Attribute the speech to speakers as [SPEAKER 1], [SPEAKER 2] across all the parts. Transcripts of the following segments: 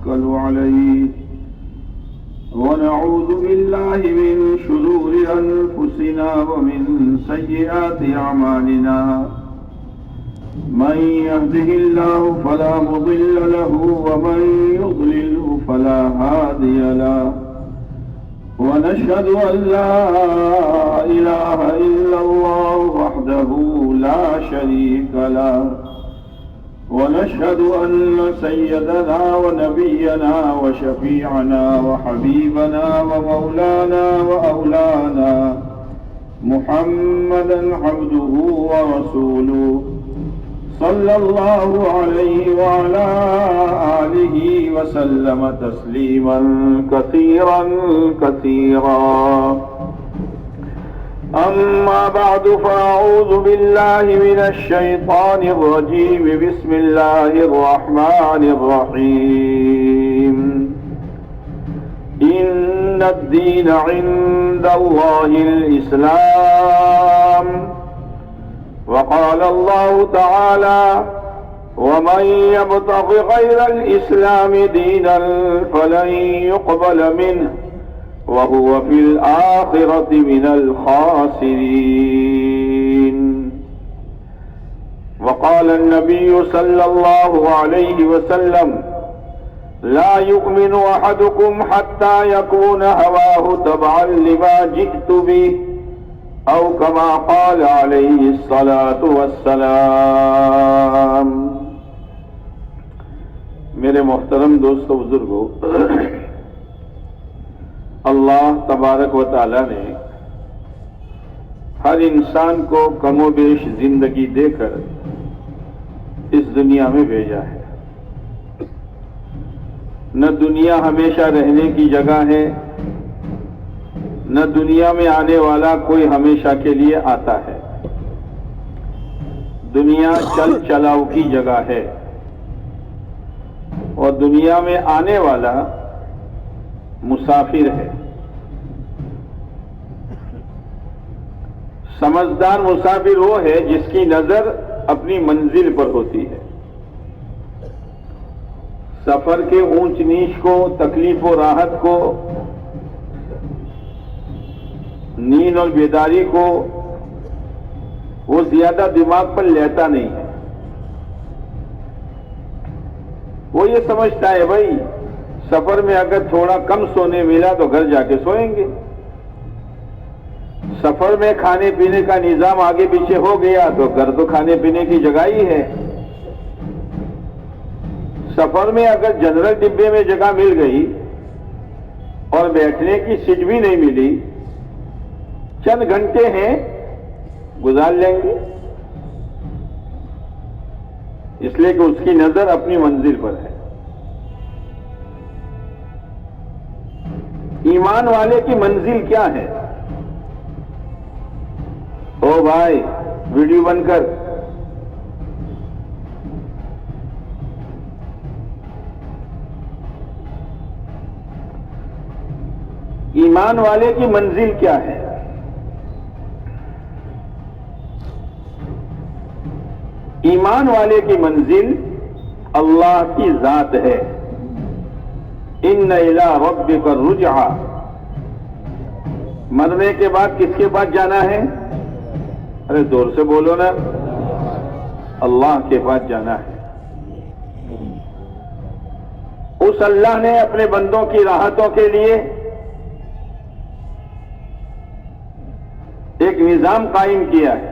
[SPEAKER 1] ونتوكل عليه ونعوذ بالله من شرور أنفسنا ومن سيئات أعمالنا من يهده الله فلا مضل له ومن يضلله فلا هادي له ونشهد أن لا إله إلا الله وحده لا شريك له ونشهد أن سيدنا ونبينا وشفيعنا وحبيبنا ومولانا وأولانا محمدا عبده ورسوله صلى الله عليه وعلى آله وسلم تسليما كثيرا كثيرا أما بعد فأعوذ بالله من الشيطان الرجيم بسم الله الرحمن الرحيم إن الدين عند الله الإسلام وقال الله تعالى ومن يبتغ غير الإسلام دينا فلن يقبل منه وهو في الآخرة من الخاسرين وقال النبي صلى الله عليه وسلم لا يؤمن أحدكم حتى يكون هواه تبعا لما جئت به او كما قال علیہ الصلاۃ والسلام۔ میرے محترم دوستو بزرگو، اللہ تبارک و تعالی نے ہر انسان کو کم و بیش زندگی دے کر اس دنیا میں بھیجا ہے۔ نہ دنیا ہمیشہ رہنے کی جگہ ہے، نہ دنیا میں آنے والا کوئی ہمیشہ کے لیے آتا ہے۔ دنیا چل چلاؤ کی جگہ ہے اور دنیا میں آنے والا مسافر ہے۔ سمجھدار مسافر وہ ہے جس کی نظر اپنی منزل پر ہوتی ہے، سفر کے اونچ نیچ کو، تکلیف و راحت کو، نیند اور بیداری کو وہ زیادہ دماغ پر لیتا نہیں ہے۔ وہ یہ سمجھتا ہے بھائی سفر میں اگر تھوڑا کم سونے ملا تو گھر جا کے سوئیں گے، سفر میں کھانے پینے کا نظام آگے پیچھے ہو گیا تو گھر تو کھانے پینے کی جگہ ہی ہے، سفر میں اگر جنرل ڈبے میں جگہ مل گئی اور بیٹھنے کی سیٹ بھی نہیں ملی، چند گھنٹے ہیں گزار لیں گے، اس لیے کہ اس کی نظر اپنی منزل پر ہے۔ ایمان والے کی منزل کیا ہے؟ او بھائی ویڈیو بند کر۔ ایمان والے کی منزل کیا ہے؟ ایمان والے کی منزل اللہ کی ذات ہے۔ ان الی ربک الرجعی، مرنے کے بعد کس کے پاس جانا ہے؟ ارے زور سے بولو نا، اللہ کے پاس جانا ہے۔ اس اللہ نے اپنے بندوں کی راحتوں کے لیے ایک نظام قائم کیا ہے،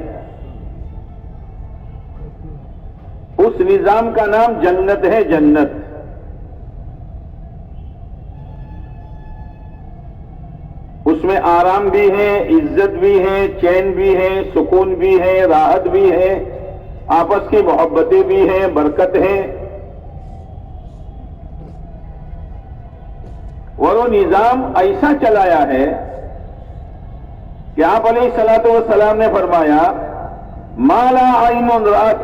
[SPEAKER 1] اس نظام کا نام جنت ہے۔ جنت اس میں آرام بھی ہے، عزت بھی ہے، چین بھی ہے، سکون بھی ہے، راحت بھی ہے، آپس کی محبتیں بھی ہیں، برکت ہے۔ اور وہ نظام ایسا چلایا ہے کہ آپ علیہ الصلوۃ والسلام نے فرمایا ما لا عین رأت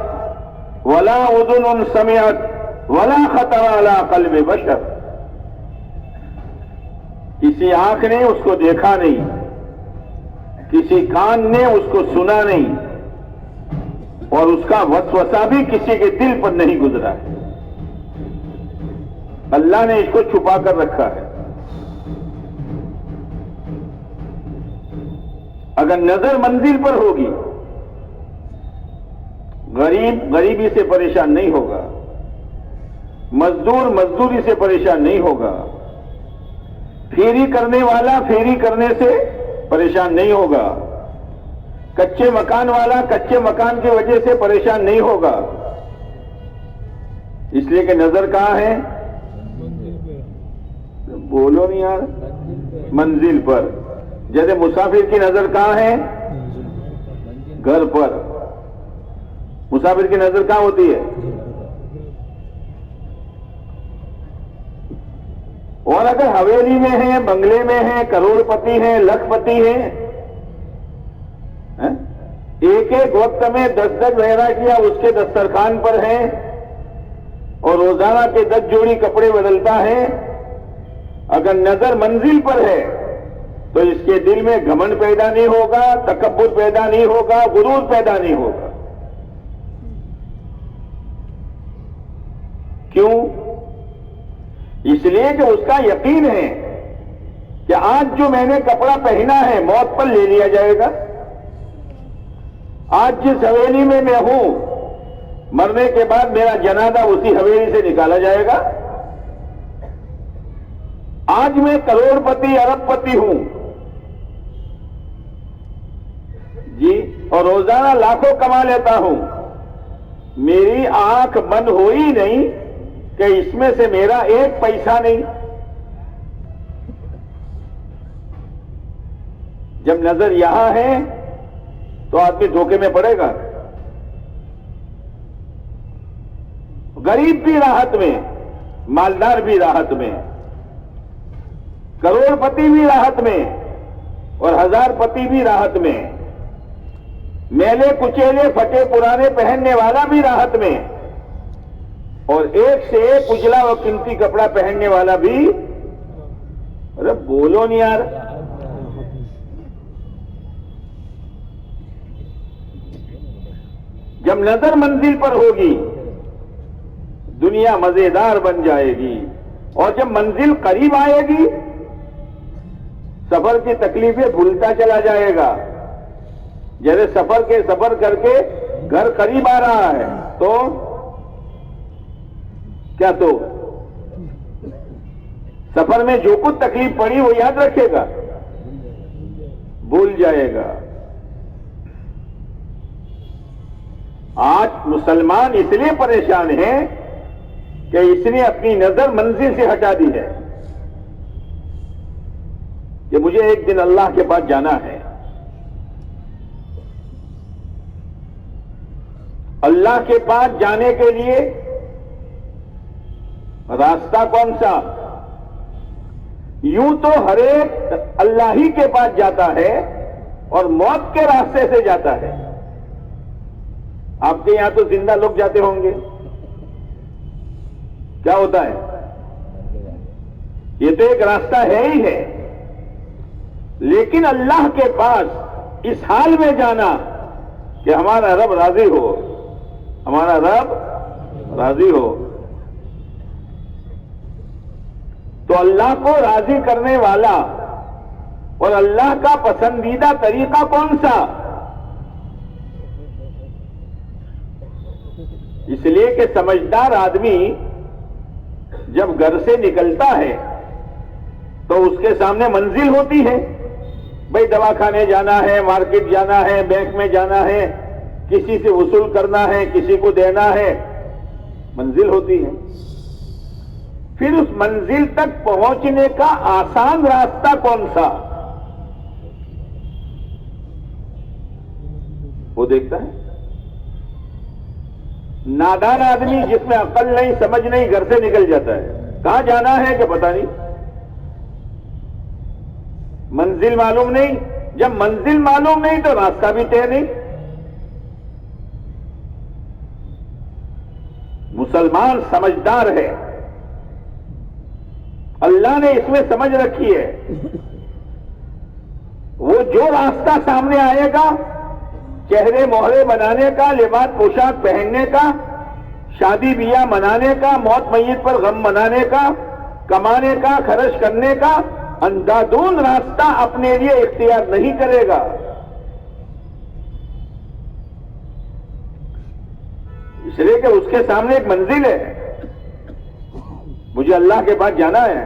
[SPEAKER 1] ولا اذن سمعت ولا خطر علی قلب بشر، کسی آنکھ نے اس کو دیکھا نہیں، کسی کان نے اس کو سنا نہیں، اور اس کا وسوسہ بھی کسی کے دل پر نہیں گزرا ہے۔ اللہ نے اس کو چھپا کر رکھا ہے. اگر نظر منزل پر ہوگی، غریب غریبی سے پریشان نہیں ہوگا، مزدور مزدوری سے پریشان نہیں ہوگا، پھیری کرنے والا پھیری کرنے سے پریشان نہیں ہوگا، کچے مکان والا کچے مکان کی وجہ سے پریشان نہیں ہوگا. اس لیے کہ نظر کہاں ہے؟ بولو نہیں یار. منزل پر. جیسے مسافر کی نظر کہاں ہے؟ گھر پر. مسافر کی نظر کہاں ہوتی ہے؟ اور اگر حویلی میں ہے، بنگلے میں ہے، کروڑ پتی ہے، لکھ پتی ہے، ایک ایک وقت میں 10 ویرائٹیاں اس کے دسترخوان پر ہیں اور روزانہ کے 10 جوڑی کپڑے بدلتا ہے، اگر نظر منزل پر ہے تو اس کے دل میں گھمنڈ پیدا نہیں ہوگا، تکبر پیدا نہیں ہوگا، غرور پیدا نہیں ہوگا. کیوں؟ اس لیے کہ اس کا یقین ہے کہ آج جو میں نے کپڑا پہنا ہے موت پر لے لیا جائے گا. آج جس حویلی میں میں ہوں، مرنے کے بعد میرا جنازہ اسی حویلی سے نکالا جائے گا. آج میں کروڑ پتی ارب پتی ہوں جی، اور روزانہ لاکھوں کما لیتا ہوں، میری آنکھ بند ہوئی نہیں کہ اس میں سے میرا ایک پیسہ نہیں. جب نظر یہاں ہے تو آدمی دھوکے میں پڑے گا. غریب بھی راحت میں، مالدار بھی راحت میں، کروڑ پتی بھی راحت میں اور 1000 پتی بھی راحت میں، میلے کچیلے پھٹے پرانے پہننے والا بھی راحت میں، اور ایک سے ایک اجلا اور قیمتی کپڑا پہننے والا بھی. ارے بولو نہیں یار. جب نظر منزل پر ہوگی دنیا مزیدار بن جائے گی، اور جب منزل قریب آئے گی سفر کی تکلیفیں بھولتا چلا جائے گا. جیسے سفر کر کے گھر قریب آ رہا ہے تو کیا، تو سفر میں جو کچھ تکلیف پڑی وہ یاد رکھے گا؟ بھول جائے گا. آج مسلمان اس لیے پریشان ہیں کہ اس نے اپنی نظر منزل سے ہٹا دی ہے کہ مجھے ایک دن اللہ کے پاس جانا ہے. اللہ کے پاس جانے کے لیے راستہ کون سا؟ یوں تو ہر ایک اللہ ہی کے پاس جاتا ہے اور موت کے راستے سے جاتا ہے. آپ کے یہاں تو زندہ لوگ جاتے ہوں گے. کیا ہوتا ہے؟ یہ تو ایک راستہ ہے ہی ہے، لیکن اللہ کے پاس اس حال میں جانا کہ ہمارا رب راضی ہو، ہمارا رب راضی ہو. تو اللہ کو راضی کرنے والا اور اللہ کا پسندیدہ طریقہ کون سا؟ اس لیے کہ سمجھدار آدمی جب گھر سے نکلتا ہے تو اس کے سامنے منزل ہوتی ہے. بھئی دواخانے جانا ہے، مارکیٹ جانا ہے، بینک میں جانا ہے، کسی سے وصول کرنا ہے، کسی کو دینا ہے، منزل ہوتی ہے. پھر اس منزل تک پہنچنے کا آسان راستہ کون سا؟ وہ دیکھتا ہے. نادان آدمی جس میں عقل نہیں سمجھ نہیں گھر سے نکل جاتا ہے. کہاں جانا ہے کہ پتہ نہیں، منزل معلوم نہیں. جب منزل معلوم نہیں تو راستہ بھی طے نہیں. مسلمان سمجھدار ہے، اللہ نے اس میں سمجھ رکھی ہے. وہ جو راستہ سامنے آئے گا، چہرے مہرے بنانے کا، لباس پوشاک پہننے کا، شادی بیاہ منانے کا، موت میت پر غم منانے کا، کمانے کا، خرچ کرنے کا اندھادھند راستہ اپنے لیے اختیار نہیں کرے گا. اس لیے کہ اس کے سامنے ایک منزل ہے، مجھے اللہ کے پاس جانا ہے.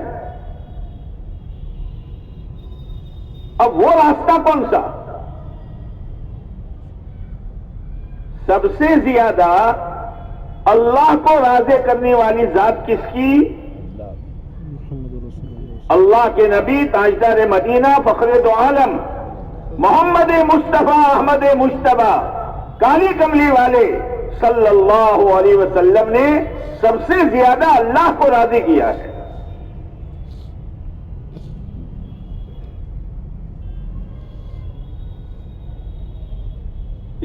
[SPEAKER 1] اب وہ راستہ کون سا؟ سب سے زیادہ اللہ کو راضی کرنے والی ذات کس کی؟ اللہ کے نبی تاجدار مدینہ فخر دو عالم محمد مصطفیٰ احمد مجتبیٰ کالی کملی والے صلی اللہ علیہ وسلم نے سب سے زیادہ اللہ کو راضی کیا ہے.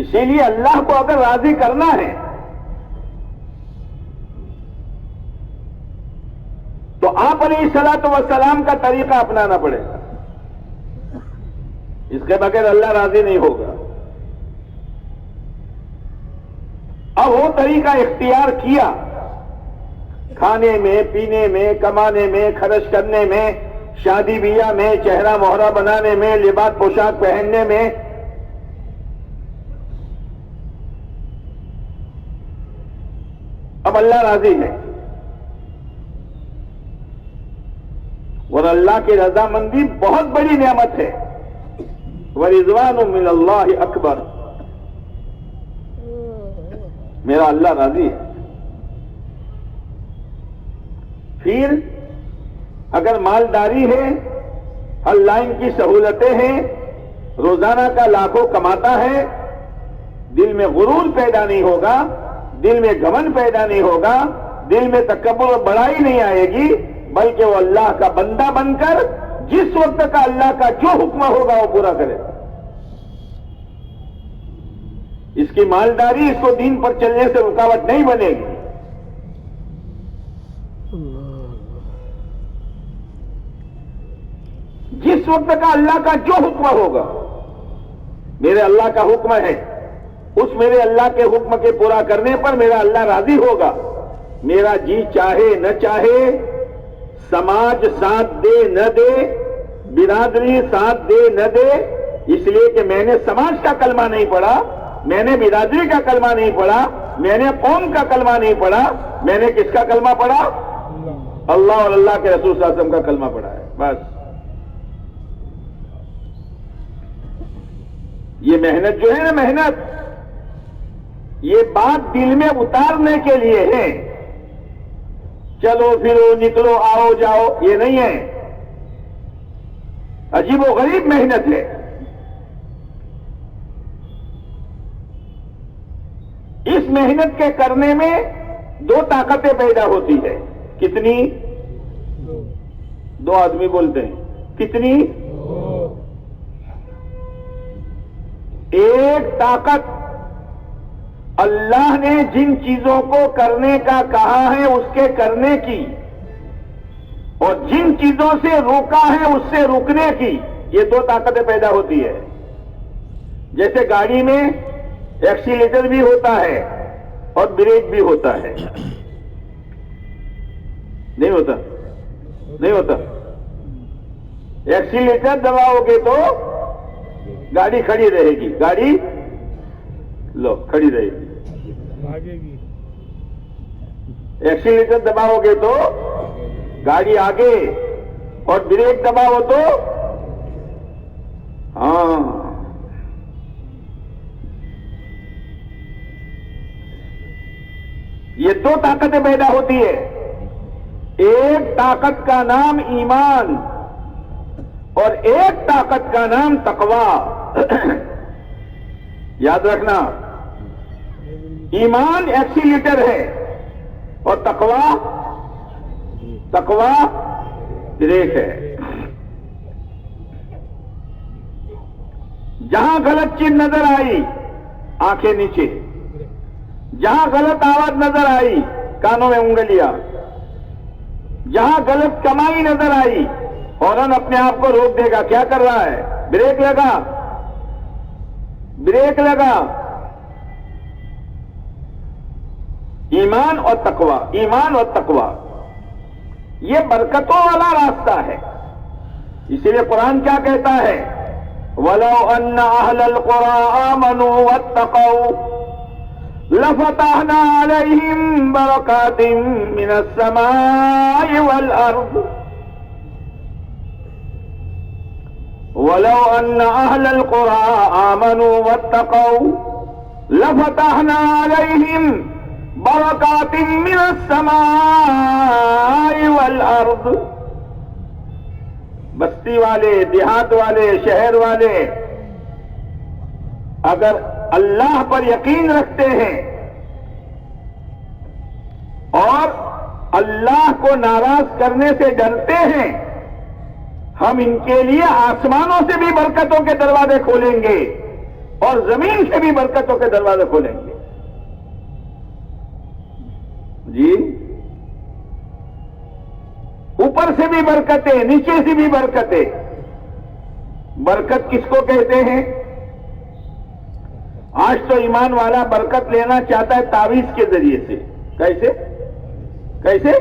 [SPEAKER 1] اسی لیے اللہ کو اگر راضی کرنا ہے تو آپ علیہ الصلوۃ والسلام کا طریقہ اپنانا پڑے گا. اس کے بغیر اللہ راضی نہیں ہوگا. اب وہ طریقہ اختیار کیا، کھانے میں، پینے میں، کمانے میں، خرچ کرنے میں، شادی بیاہ میں، چہرہ مہرہ بنانے میں، لباس پوشاک پہننے میں. اب اللہ راضی ہے، اور اللہ کی رضامندی بہت بڑی نعمت ہے. وَرِضْوَانٌ مِّنَ اللَّهِ اکبر. میرا اللہ راضی ہے. پھر اگر مالداری ہے، ہر لائن کی سہولتیں ہیں، روزانہ کا لاکھوں کماتا ہے، دل میں غرور پیدا نہیں ہوگا، دل میں گھمنڈ پیدا نہیں ہوگا، دل میں تکبر اور بڑائی نہیں آئے گی، بلکہ وہ اللہ کا بندہ بن کر جس وقت کا اللہ کا جو حکم ہوگا وہ پورا کرے. اس کی مالداری اس کو دین پر چلنے سے رکاوٹ نہیں بنے گی. جس وقت کا اللہ کا جو حکم ہوگا، میرے اللہ کا حکم ہے، اس میرے اللہ کے حکم کے پورا کرنے پر میرا اللہ راضی ہوگا. میرا جی چاہے نہ چاہے، سماج ساتھ دے نہ دے، برادری ساتھ دے نہ دے، اس لیے کہ میں نے سماج کا کلمہ نہیں پڑھا، میں نے برادری کا کلمہ نہیں پڑھا، میں نے قوم کا کلمہ نہیں پڑھا، میں نے کس کا کلمہ پڑھا؟ اللہ اور اللہ کے رسول صلی اللہ علیہ وسلم کا کلمہ پڑھا ہے. بس یہ محنت جو ہے نا، محنت یہ بات دل میں اتارنے کے لیے ہے. چلو پھرو نکلو آؤ جاؤ یہ نہیں ہے. عجیب و غریب محنت ہے. اس محنت کے کرنے میں دو طاقتیں پیدا ہوتی ہے. کتنی؟ دو آدمی بولتے ہیں. کتنی؟ ایک طاقت اللہ نے جن چیزوں کو کرنے کا کہا ہے اس کے کرنے کی، اور جن چیزوں سے روکا ہے اس سے رکنے کی. یہ دو طاقتیں پیدا ہوتی ہے. جیسے گاڑی میں ایکسیلیٹر بھی ہوتا ہے اور بریک بھی ہوتا ہے. نہیں ہوتا؟ نہیں ہوتا. ایکسیلیٹر دباؤ گے تو گاڑی کھڑی رہے گی، گاڑی لو کھڑی رہے گی. ایکسیلیٹر دباؤ گے تو گاڑی آگے، اور بریک دباؤ تو ہاں. یہ دو طاقتیں پیدا ہوتی ہے. ایک طاقت کا نام ایمان اور ایک طاقت کا نام تقوی. یاد رکھنا، ایمان ایکسیلیٹر ہے اور تقوی بریک ہے. جہاں غلط چیز نظر آئی آنکھیں نیچے، جہاں غلط آواز نظر آئی کانوں میں انگلیاں، جہاں غلط کمائی نظر آئی فوراً اپنے آپ کو روک دے گا. کیا کر رہا ہے؟ بریک لگا، بریک لگا. ایمان اور تقوی، ایمان اور تقوی یہ برکتوں والا راستہ ہے. اسی لیے قرآن کیا کہتا ہے؟ وَلَوْ أَنَّ أَهْلَ الْقُرَىٰ آمَنُوا وَاتَّقَوْا لَفَتَحْنَا عَلَيْهِمْ بَرَكَاتٍ مِّنَ السَّمَاءِ وَالْأَرْضِ وَلَوْ أَنَّ أَهْلَ الْقُرَىٰ آمَنُوا وَاتَّقَوْا لَفَتَحْنَا عَلَيْهِمْ بَرَكَاتٍ مِّنَ السَّمَاءِ وَالْأَرْضِ. بستی والے، دیہات والے، شہر والے اگر اللہ پر یقین رکھتے ہیں اور اللہ کو ناراض کرنے سے ڈرتے ہیں، ہم ان کے لیے آسمانوں سے بھی برکتوں کے دروازے کھولیں گے اور زمین سے بھی برکتوں کے دروازے کھولیں گے. جی، اوپر سے بھی برکتیں، نیچے سے بھی برکتیں. برکت کس کو کہتے ہیں؟ آج تو ایمان والا برکت لینا چاہتا ہے تعویذ کے ذریعے سے. کیسے؟ کیسے؟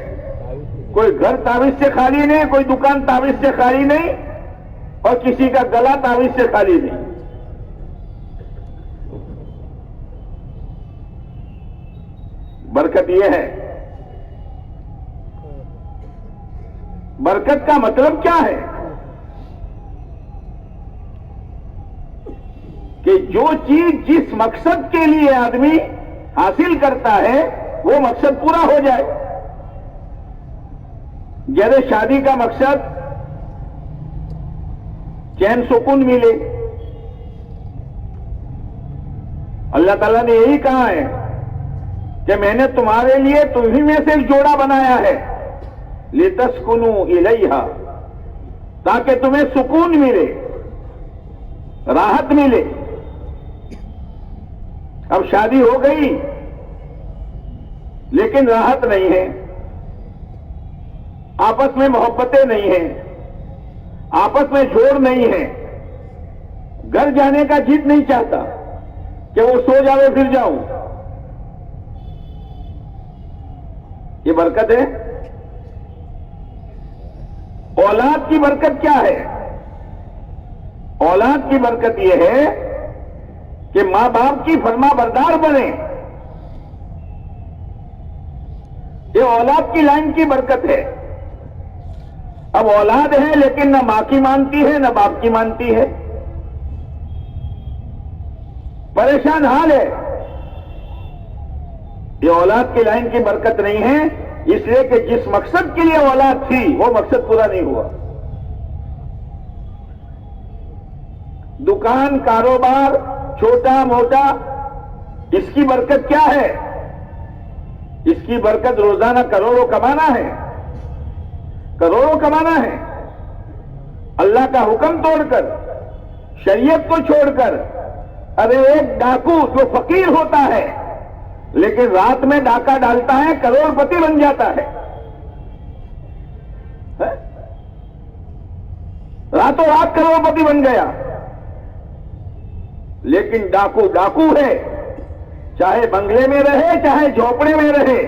[SPEAKER 1] کوئی گھر تعویذ سے خالی نہیں، کوئی دکان تعویذ سے خالی نہیں، اور کسی کا گلا تعویذ سے خالی نہیں. برکت یہ ہے. برکت کا مطلب کیا ہے؟ کہ جو چیز جس مقصد کے لیے آدمی حاصل کرتا ہے وہ مقصد پورا ہو جائے. جیسے شادی کا مقصد چین سکون ملے. اللہ تعالیٰ نے یہی کہا ہے کہ میں نے تمہارے لیے تمہیں میں سے ایک جوڑا بنایا ہے لِتَسْكُنُوا إِلَيْهَا، تاکہ تمہیں سکون ملے، راحت ملے. اب شادی ہو گئی لیکن راحت نہیں ہے، آپس میں محبتیں نہیں ہیں، آپس میں جوڑ نہیں ہے. گھر جانے کا جد نہیں چاہتا کہ وہ سو جاؤ پھر جاؤں. یہ برکت ہے. اولاد کی برکت کیا ہے؟ اولاد کی برکت یہ ہے کہ ماں باپ کی فرما بردار بنے. یہ اولاد کی لائن کی برکت ہے. اب اولاد ہے لیکن نہ ماں کی مانتی ہے نہ باپ کی مانتی ہے، پریشان حال ہے. یہ اولاد کی لائن کی برکت نہیں ہے، اس لیے کہ جس مقصد کے لیے اولاد تھی وہ مقصد پورا نہیں ہوا. دکان، کاروبار چھوٹا موٹا، اس کی برکت کیا ہے؟ اس کی برکت روزانہ کروڑوں کمانا ہے، کروڑوں کمانا ہے. اللہ کا حکم توڑ کر، شریعت کو چھوڑ کر. ارے ایک ڈاکو جو فقیر ہوتا ہے لیکن رات میں ڈاکہ ڈالتا ہے کروڑ پتی بن جاتا ہے. راتوں رات کروڑ پتی بن گیا. لیکن ڈاکو ڈاکو ہے، چاہے بنگلے میں رہے چاہے جھوپڑے میں رہے.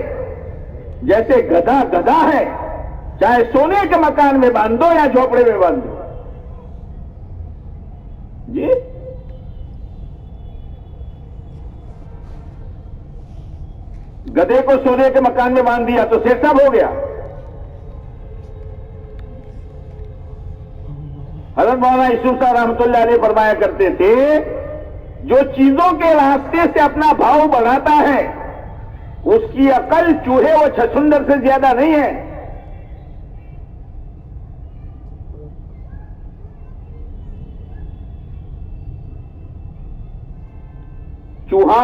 [SPEAKER 1] جیسے گدھا گدھا ہے، چاہے سونے کے مکان میں باندھو یا جھوپڑے میں باندھو. جی، گدھے کو سونے کے مکان میں باندھ دیا تو سیر صاحب ہو گیا. حضرت مولانا یوسف صاحب رحمۃ اللہ علیہ فرمایا کرتے تھے جو چیزوں کے راستے سے اپنا بھاؤ بڑھاتا ہے اس کی عقل چوہے و چھچھندر سے زیادہ نہیں ہے. چوہا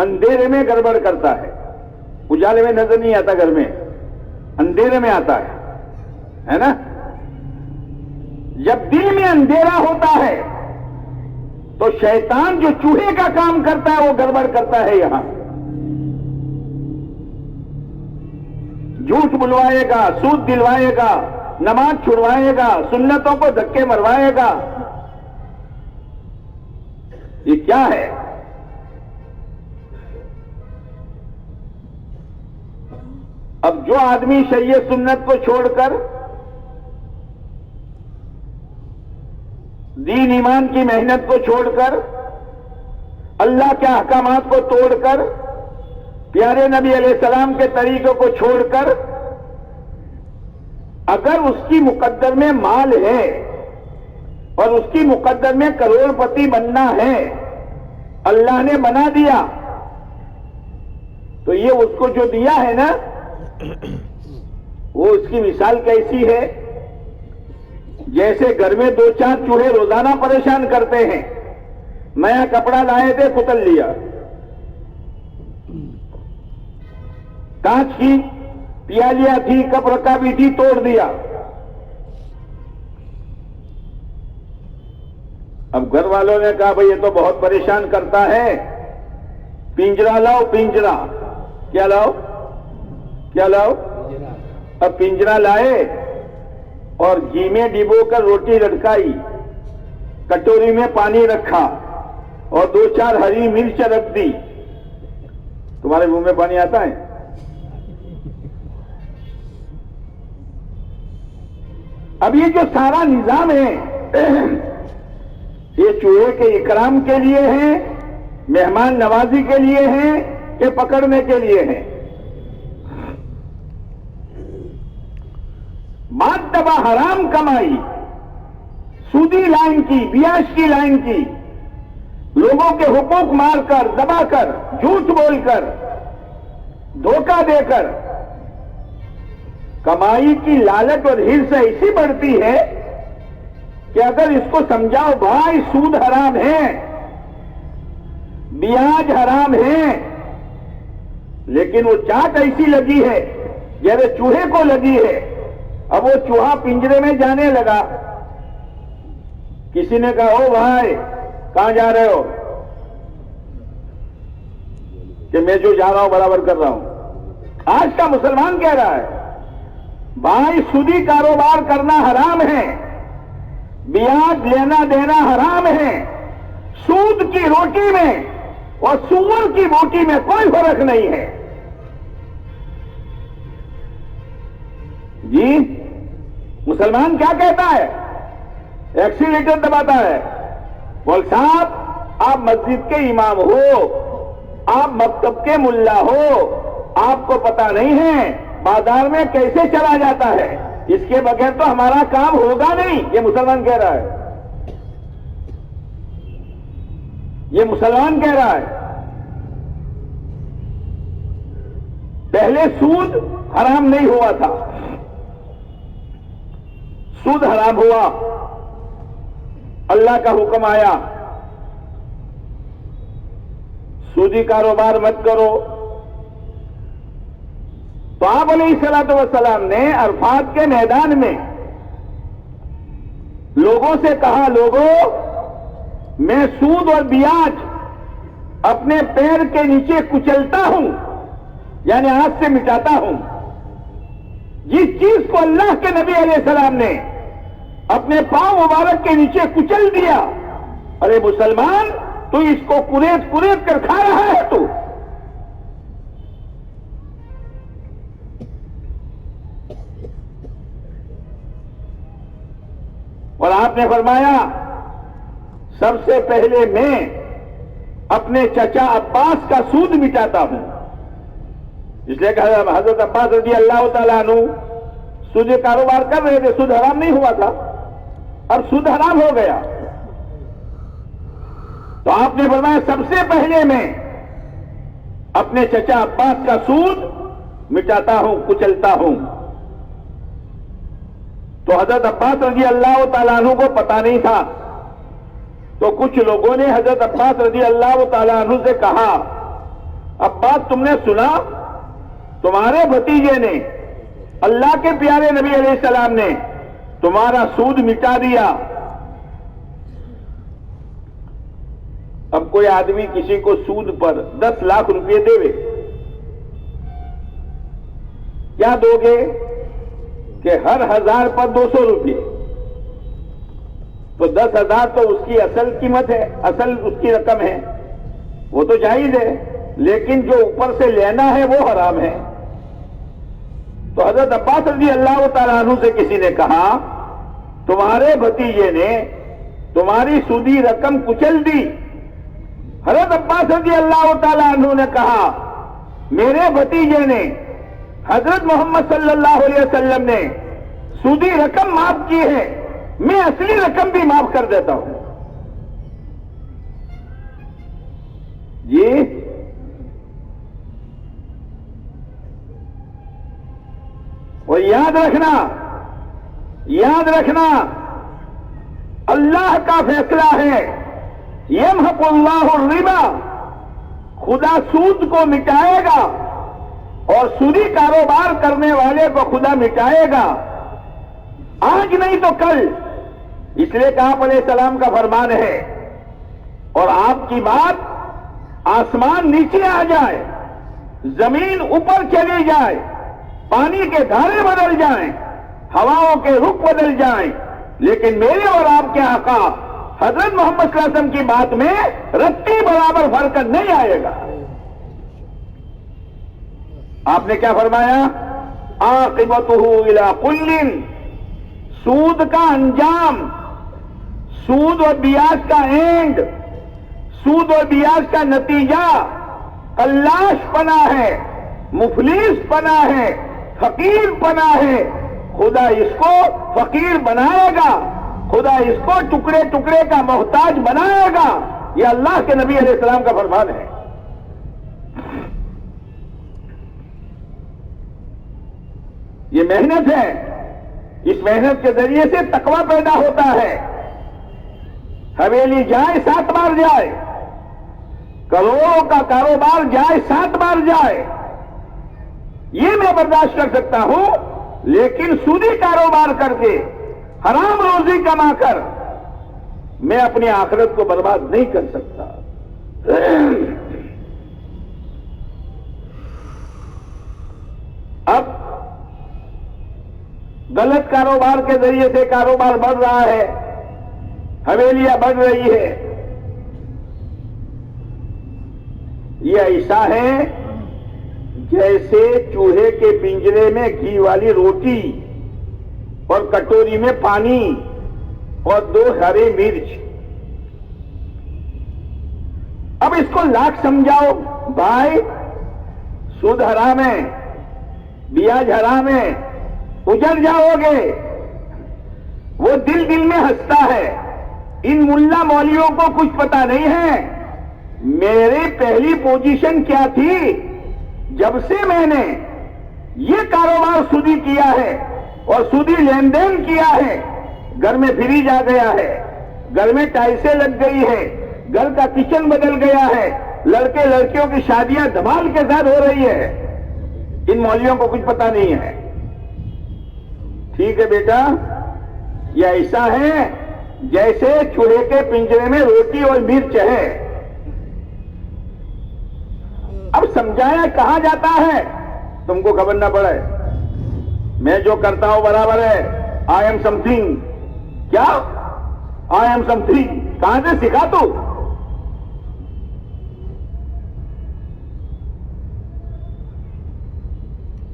[SPEAKER 1] اندھیرے میں گڑبڑ کرتا ہے، اجالے میں نظر نہیں آتا، گھر میں اندھیرے میں آتا ہے نا. جب دل میں اندھیرا ہوتا ہے تو شیطان جو چوہے کا کام کرتا ہے وہ گڑبڑ کرتا ہے. یہاں جھوٹ بلوائے گا، سود دلوائے گا، نماز چھڑوائے گا، سنتوں کو دھکے مروائے گا. یہ کیا ہے؟ اب جو آدمی شریعت سنت کو چھوڑ کر دین ایمان کی محنت کو چھوڑ کر اللہ کے احکامات کو توڑ کر پیارے نبی علیہ السلام کے طریقوں کو چھوڑ کر اگر اس کی مقدر میں مال ہے اور اس کی مقدر میں کروڑ پتی بننا ہے، اللہ نے بنا دیا، تو یہ اس کو جو دیا ہے نا، وہ اس کی مثال کیسی ہے؟ جیسے گھر میں 2-4 چوہے روزانہ پریشان کرتے ہیں، نیا کپڑا لائے تھے کتل لیا، کانچ کی پیالیاں تھی، کپ رکھا بھی تھی، توڑ دیا۔ اب گھر والوں نے کہا بھئی یہ تو بہت پریشان کرتا ہے، پنجرا لاؤ، پنجرا۔ کیا لاؤ؟ کیا لاؤ؟ اب پنجرا لائے اور گھی میں ڈبو کر روٹی لٹکائی، کٹوری میں پانی رکھا اور 2-4 ہری مرچ رکھ دی۔ تمہارے منہ میں پانی آتا ہے؟ اب یہ جو سارا نظام ہے یہ چوہے کے اکرام کے لیے ہے، مہمان نوازی کے لیے ہے کہ پکڑنے کے لیے ہے؟ بات دبا حرام کمائی، سودی لائن کی، بیاش کی لائن کی، لوگوں کے حقوق مار کر، دبا کر، جھوٹ بول کر، دھوکہ دے کر کمائی کی لالچ اور ہرس ایسی بڑھتی ہے کہ اگر اس کو سمجھاؤ بھائی سود حرام ہے، بیاج حرام ہے، لیکن وہ چاٹ ایسی لگی ہے جیسے چوہے کو لگی ہے۔ اب وہ چوہا پنجرے میں جانے لگا، کسی نے کہا او بھائی کہاں جا رہے ہو؟ کہ میں جو جا رہا ہوں برابر کر رہا ہوں۔ آج کا مسلمان کہہ رہا ہے بھائی سودی کاروبار کرنا حرام ہے، بیاج لینا دینا حرام ہے، سود کی روٹی میں اور سور کی بوٹی میں کوئی فرق نہیں ہے۔ جی مسلمان کیا کہتا ہے؟ ایکسیلیٹر دباتا ہے۔ بول صاحب آپ مسجد کے امام ہو، آپ مکتب کے ملا ہو، آپ کو پتا نہیں ہے بازار میں کیسے چلا جاتا ہے، اس کے بغیر تو ہمارا کام ہوگا نہیں۔ یہ مسلمان کہہ رہا ہے، یہ مسلمان کہہ رہا ہے۔ پہلے سود حرام نہیں ہوا تھا، سود حرام ہوا، اللہ کا حکم آیا سودی کاروبار مت کرو، تو آپ علیہ الصلوۃ والسلام نے عرفات کے میدان میں لوگوں سے کہا لوگوں میں سود اور بیاج اپنے پیر کے نیچے کچلتا ہوں، یعنی ہاتھ سے مٹاتا ہوں۔ جس چیز کو اللہ کے نبی علیہ السلام نے اپنے پاؤں مبارک کے نیچے کچل دیا، ارے مسلمان تو اس کو کریت کریت کر کھا رہا ہے تو۔ اور آپ نے فرمایا سب سے پہلے میں اپنے چچا عباس کا سود مٹاتا ہوں، اس لیے کہ حضرت عباس رضی اللہ تعالیٰ عنہ سود کاروبار کر رہے تھے، سود حرام نہیں ہوا تھا، اب سود حرام ہو گیا، تو آپ نے فرمایا سب سے پہلے میں اپنے چچا عباس کا سود مٹاتا ہوں، کچلتا ہوں۔ تو حضرت عباس رضی اللہ تعالیٰ عنہ کو پتا نہیں تھا، تو کچھ لوگوں نے حضرت عباس رضی اللہ تعالیٰ عنہ سے کہا عباس تم نے سنا تمہارے بھتیجے نے اللہ کے پیارے نبی علیہ السلام نے تمہارا سود مٹا دیا۔ اب کوئی آدمی کسی کو سود پر 10 لاکھ روپے دے، کیا دو گے؟ کہ ہر 1000 پر 200 روپے، تو 10,000 تو اس کی اصل قیمت ہے، اصل اس کی رقم ہے، وہ تو جائز ہے، لیکن جو اوپر سے لینا ہے وہ حرام ہے۔ تو حضرت عباس رضی اللہ تعالیٰ عنہ سے کسی نے کہا تمہارے بھتیجے نے تمہاری سودی رقم کچل دی. حضرت عباس رضی اللہ تعالیٰ عنہ نے کہا میرے بھتیجے نے حضرت محمد صلی اللہ علیہ وسلم نے سودی رقم معاف کی ہے, میں اصلی رقم بھی معاف کر دیتا ہوں. جی اور یاد رکھنا اللہ کا فیصلہ ہے یمحق اللہ الربا, خدا سود کو مٹائے گا اور سودی کاروبار کرنے والے کو خدا مٹائے گا, آج نہیں تو کل. اس لیے کہ آپ علیہ السلام کا فرمان ہے اور آپ کی بات آسمان نیچے آ جائے, زمین اوپر چلی جائے, پانی کے دھارے بدل جائیں, ہواؤں کے رخ بدل جائیں, لیکن میرے اور آپ کے آقا حضرت محمد صلی اللہ علیہ وسلم کی بات میں رتی برابر فرق نہیں آئے گا. آپ نے کیا فرمایا؟ عاقبتہ الی کل, سود کا انجام, سود اور بیاج کا اینڈ, سود اور بیاج کا نتیجہ قلاش پنا ہے, مفلس پنا ہے, فقیر پنا ہے. خدا اس کو فقیر بنائے گا, خدا اس کو ٹکڑے ٹکڑے کا محتاج بنائے گا. یہ اللہ کے نبی علیہ السلام کا فرمان ہے. یہ محنت ہے, اس محنت کے ذریعے سے تقویٰ پیدا ہوتا ہے. حویلی جائے 7 بار جائے, کروڑوں کا کاروبار جائے 7 بار جائے, یہ میں برداشت کر سکتا ہوں, لیکن سودی کاروبار کر کے حرام روزی کما کر میں اپنی آخرت کو برباد نہیں کر سکتا. اب غلط کاروبار کے ذریعے سے کاروبار بڑھ رہا ہے, حویلیاں بڑھ رہی ہے. یہ ایسا ہے جیسے چوہے کے پنجرے میں گھی والی روٹی اور کٹوری میں پانی اور 2 ہری مرچ. اب اس کو لاکھ سمجھاؤ بھائی, سود حرام ہے, بیاج حرام ہے, اجڑ جاؤ گے. وہ دل میں ہنستا ہے. ان ملا مولیوں کو کچھ پتا نہیں ہے میری پہلی پوزیشن کیا تھی. جب سے میں نے یہ کاروبار سودی کیا ہے اور سودی لین دین کیا ہے, گھر میں فریج آ گیا ہے, گھر میں ٹائلسیں لگ گئی ہے, گھر کا کچن بدل گیا ہے, لڑکے لڑکیوں کی شادیاں دھمال کے ساتھ ہو رہی ہے. ان مولیوں کو کچھ پتا نہیں ہے. ٹھیک ہے بیٹا, یہ ایسا ہے جیسے چوہے کے پنجرے میں روٹی اور مرچ ہے. اب سمجھایا کہاں جاتا ہے تم کو خبر نہ پڑے. میں جو کرتا ہوں برابر ہے. I am some thing. کیا آئی ایم سم تھنگ؟ کہاں سے سکھا تو؟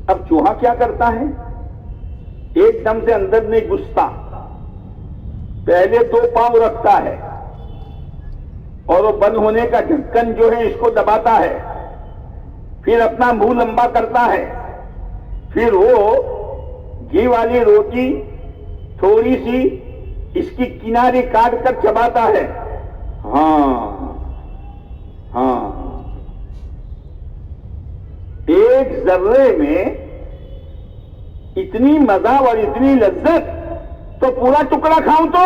[SPEAKER 1] اب چوہا کیا کرتا ہے؟ ایک دم سے اندر نہیں گھستا, پہلے 2 پاؤں رکھتا ہے اور وہ بند ہونے کا ڈھکن جو ہے اس کو دباتا ہے, پھر اپنا منہ لمبا کرتا ہے, پھر وہ گھی والی روٹی تھوڑی سی اس کی کناری کاٹ کر چباتا ہے. ہاں, ایک ذرے میں اتنی مزہ اور اتنی لذت, تو پورا ٹکڑا کھاؤں تو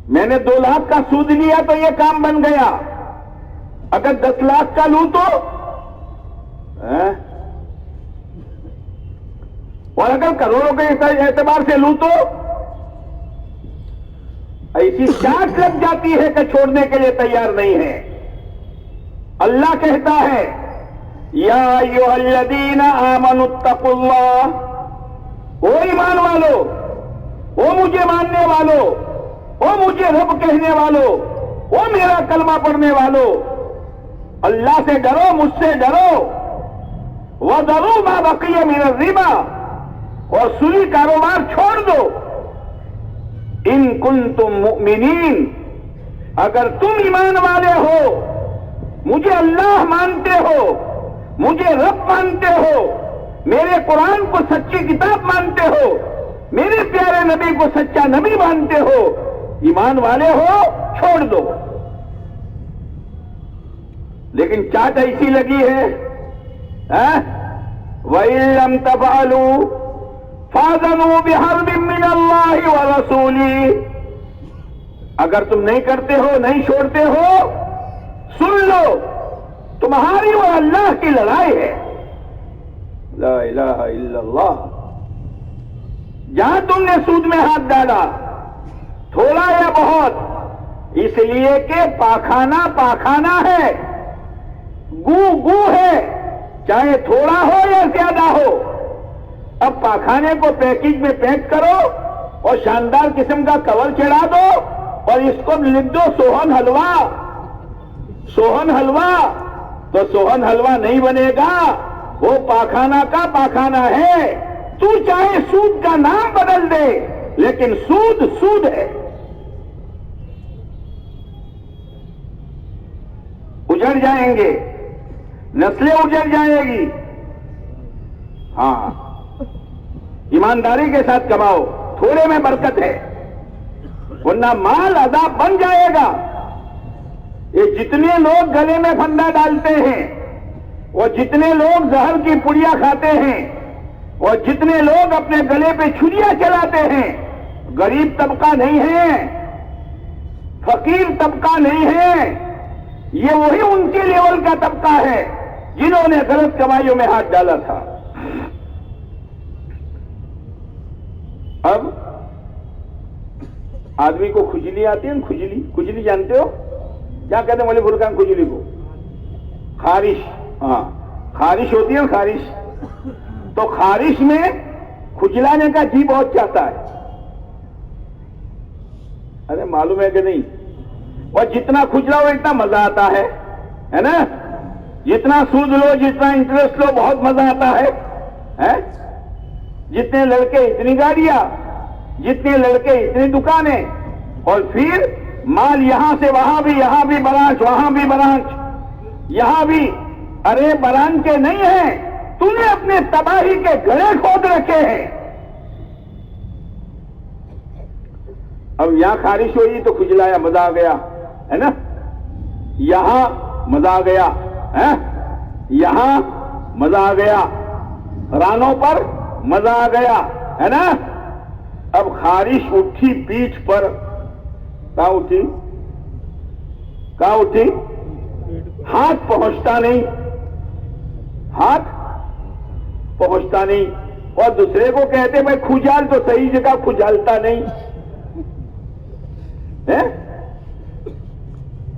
[SPEAKER 1] میں نے 2 لاکھ کا سود لیا تو یہ کام بن گیا. اگر 10 لاکھ کا لوں تو, اور اگر کروڑوں کے اعتبار سے لوں تو ایسی چاٹ لگ جاتی ہے کہ چھوڑنے کے لیے تیار نہیں ہے. اللہ کہتا ہے یا ایھا الذین آمنوا اتقوا اللہ, او ایمان والو, او مجھے ماننے والو, او مجھے رب کہنے والو, او میرا کلمہ پڑھنے والو, اللہ سے ڈرو, مجھ سے ڈرو. وَذَرُوا مَا بَقِيَ مِنَ الرِّبَا، اور سودی کاروبار چھوڑ دو. ان کنتم مؤمنین، اگر تم ایمان والے ہو، مجھے اللہ مانتے ہو، مجھے رب مانتے ہو، میرے قرآن کو سچی کتاب مانتے ہو، میرے پیارے نبی کو سچا نبی مانتے ہو، ایمان والے ہو، چھوڑ دو. لیکن چاٹ ایسی لگی ہے وَإِن لَّمْ تَفْعَلُوا فَأْذَنُوا بِحَرْبٍ مِّنَ اللَّهِ وَرَسُولِهِ، اگر تم نہیں کرتے ہو، نہیں چھوڑتے ہو، سن لو تمہاری اور اللہ کی لڑائی ہے. لا الہ الا اللہ. جہاں تم نے سود میں ہاتھ ڈالا، تھوڑا یا بہت، اس لیے کہ پاخانہ پاخانہ ہے، گو گو ہے، چاہے تھوڑا ہو یا زیادہ ہو. اب پاخانے کو پیکج میں پیک کرو اور شاندار قسم کا کور چڑھا دو اور اس کو لکھ دو سوہن حلوہ. سوہن حلوہ تو سوہن حلوہ نہیں بنے گا، وہ پاخانہ کا پاخانہ ہے. تو چاہے سود کا نام بدل دے، لیکن سود سود ہے. اجڑ جائیں گے، نسلیں اجڑ جائے گی. ہاں، ایمانداری کے ساتھ کماؤ، تھوڑے میں برکت ہے، ورنہ مال عذاب بن جائے گا. یہ جتنے لوگ گلے میں پھندا ڈالتے ہیں، اور جتنے لوگ زہر کی پڑیا کھاتے ہیں، اور جتنے لوگ اپنے گلے پہ چھریاں چلاتے ہیں، غریب طبقہ نہیں ہے، فقیر طبقہ نہیں ہے. یہ وہی ان کے لیول کا طبقہ ہے جنہوں نے غلط کمائیوں میں ہاتھ ڈالا تھا. اب آدمی کو کھجلی آتی ہے، کھجلی جانتے ہو کیا کہتے ہیں مولوی فرقان کھجلی کو؟ خارش. ہاں، خارش ہوتی ہے. خارش تو خارش میں کھجلانے کا جی بہت چاہتا ہے. ارے معلوم ہے کہ نہیں؟ اور جتنا کھجلاؤ اتنا مزہ آتا ہے نا. جتنا سود لو، جتنا انٹرسٹ لو، بہت مزہ آتا ہے. جتنے لڑکے اتنی گاڑیاں، جتنے لڑکے اتنی دکانیں، اور پھر مال یہاں سے وہاں بھی، یہاں بھی برانچ، وہاں بھی برانچ، یہاں بھی. ارے برانچ کے نہیں ہیں، تم نے اپنے تباہی کے گڑھے کھود رکھے ہیں. اب یہاں خارش ہوئی تو کھجلایا، مزہ آ گیا ہے نا. یہاں مزہ آ گیا، یہاں مزہ آ گیا، رانوں پر مزہ آ گیا ہے نا. اب خارش اٹھی پیٹھ پر، کہاں اٹھی؟ کہاں اٹھی؟ ہاتھ پہنچتا نہیں، ہاتھ پہنچتا نہیں. اور دوسرے کو کہتے میں کھجال، تو صحیح جگہ کھجالتا نہیں.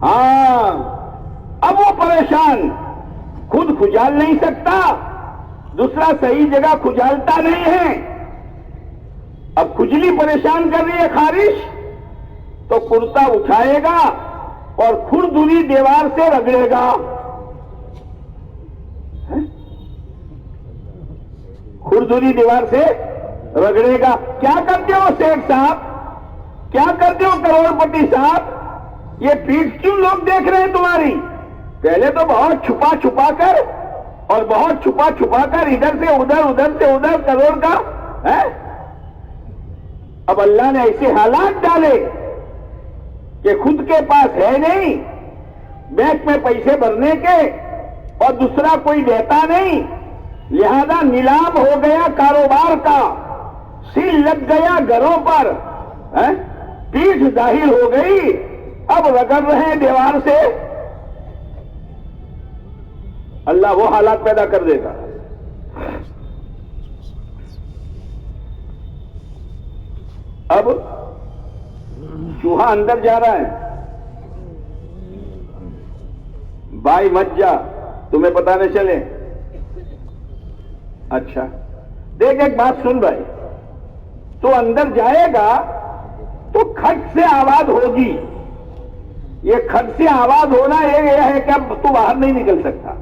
[SPEAKER 1] ہاں، اب وہ پریشان، خود کھجال نہیں سکتا، دوسرا صحیح جگہ کھجالتا نہیں ہے. اب کھجلی پریشان کر رہی ہے خارش، تو کرتا اٹھائے گا اور کھردری دیوار سے رگڑے گا. کھردری دیوار سے رگڑے گا. کیا کرتے ہو سیٹھ صاحب؟ کیا کرتے ہو کروڑ پتی صاحب؟ یہ پیٹھ کیوں لوگ دیکھ رہے ہیں تمہاری؟ پہلے تو بہت چھپا چھپا کر، اور بہت چھپا چھپا کر ادھر سے ادھر، ادھر سے ادھر کروڑ کا ہے. اب اللہ نے ایسے حالات ڈالے کہ خود کے پاس ہے نہیں، بینک میں پیسے بھرنے کے، اور دوسرا کوئی دیتا نہیں، لہذا نیلام ہو گیا کاروبار کا، سیل لگ گیا گھروں پر، پیٹھ ظاہر ہو گئی. اب رگڑ رہے ہیں دیوار سے. اللہ وہ حالات پیدا کر دے گا. اب چوہا اندر جا رہا ہے، بھائی مت جا، تمہیں پتہ نہ چلے. اچھا دیکھ، ایک بات سن بھائی، تو اندر جائے گا تو کھٹ سے آواز ہوگی. یہ کھٹ سے آواز ہونا یہ ہے کہ اب تو باہر نہیں نکل سکتا.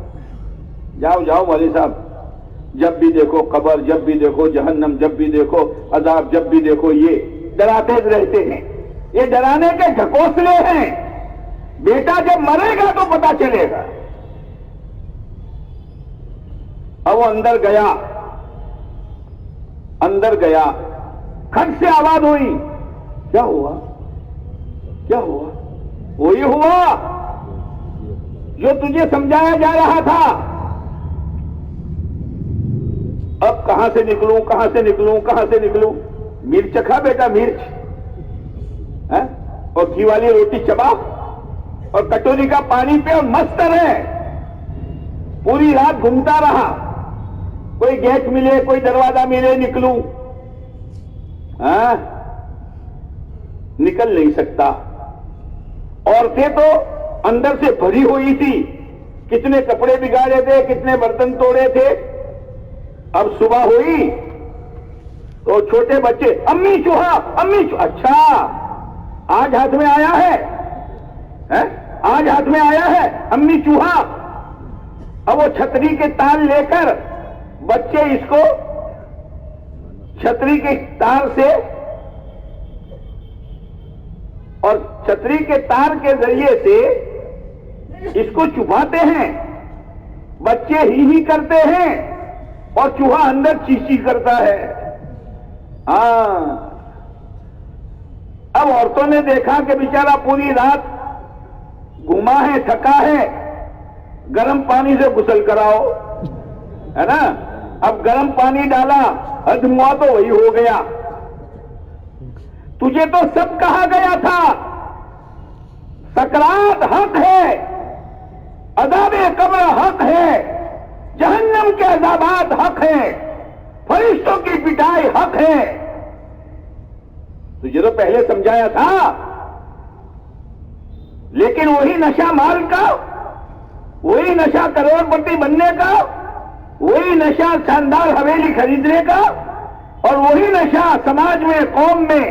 [SPEAKER 1] جاؤ جاؤ مولوی صاحب، جب بھی دیکھو قبر، جب بھی دیکھو جہنم، جب بھی دیکھو عذاب، جب بھی دیکھو یہ ڈراتے رہتے ہیں. یہ ڈرانے کے ڈھکوسلے ہیں. بیٹا جب مرے گا تو پتا چلے گا. اب وہ اندر گیا، کھٹ سے آواز ہوئی. کیا ہوا؟ کیا ہوا؟ وہی ہوا جو تجھے سمجھایا جا رہا تھا. اب کہاں سے نکلوں، کہاں سے نکلوں، کہاں سے نکلوں؟ مرچ کھا بیٹا، مرچ اور گھی والی روٹی چبا اور کٹوری کا پانی پہ اور مست رہے. پوری رات گھومتا رہا، کوئی گیٹ ملے، کوئی دروازہ ملے، نکلوں. نکل نہیں سکتا. عورتیں تو اندر سے بھری ہوئی تھی، کتنے کپڑے بگاڑے تھے، کتنے برتن توڑے تھے. اب صبح ہوئی تو چھوٹے بچے، امی چوہا، امی چوہا. اچھا آج ہاتھ میں آیا ہے، آج ہاتھ میں آیا ہے امی چوہا. اب وہ چھتری کے تار لے کر بچے اس کو چھتری کے تار سے اور چھتری کے تار کے ذریعے سے اس کو چھپاتے ہیں. بچے ہی کرتے ہیں اور چوہا اندر چیچی کرتا ہے. اب عورتوں نے دیکھا کہ بیچارہ پوری رات گھوما ہے، تھکا ہے، گرم پانی سے غسل کراؤ، ہے نا. اب گرم پانی ڈالا، ہضم ہوا تو وہی ہو گیا. تجھے تو سب کہا گیا تھا سکرات حق ہے، عذاب قبر حق ہے، جہنم کے عذابات حق ہیں، فرشتوں کی پٹائی حق ہے. تجھے تو پہلے سمجھایا تھا. لیکن وہی نشہ مال کا، وہی نشہ کروڑ پتی بننے کا، وہی نشہ شاندار حویلی خریدنے کا، اور وہی نشہ سماج میں، قوم میں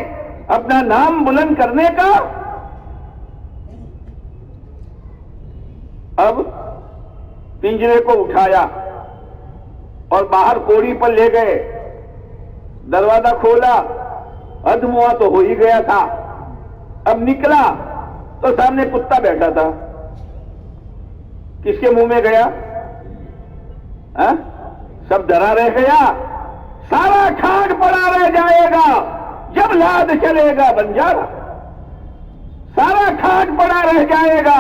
[SPEAKER 1] اپنا نام بلند کرنے کا. اب پنجرے کو اٹھایا اور باہر کوڑی پر لے گئے. دروازہ کھولا، ہضم ہوا تو ہو ہی گیا تھا. اب نکلا تو سامنے کتا بیٹھا تھا. کس کے منہ میں گیا؟ سب ڈرا رہ گیا. سارا کھاٹ پڑا رہ جائے گا جب لاد چلے گا بنجارا. سارا کھاٹ پڑا رہ جائے گا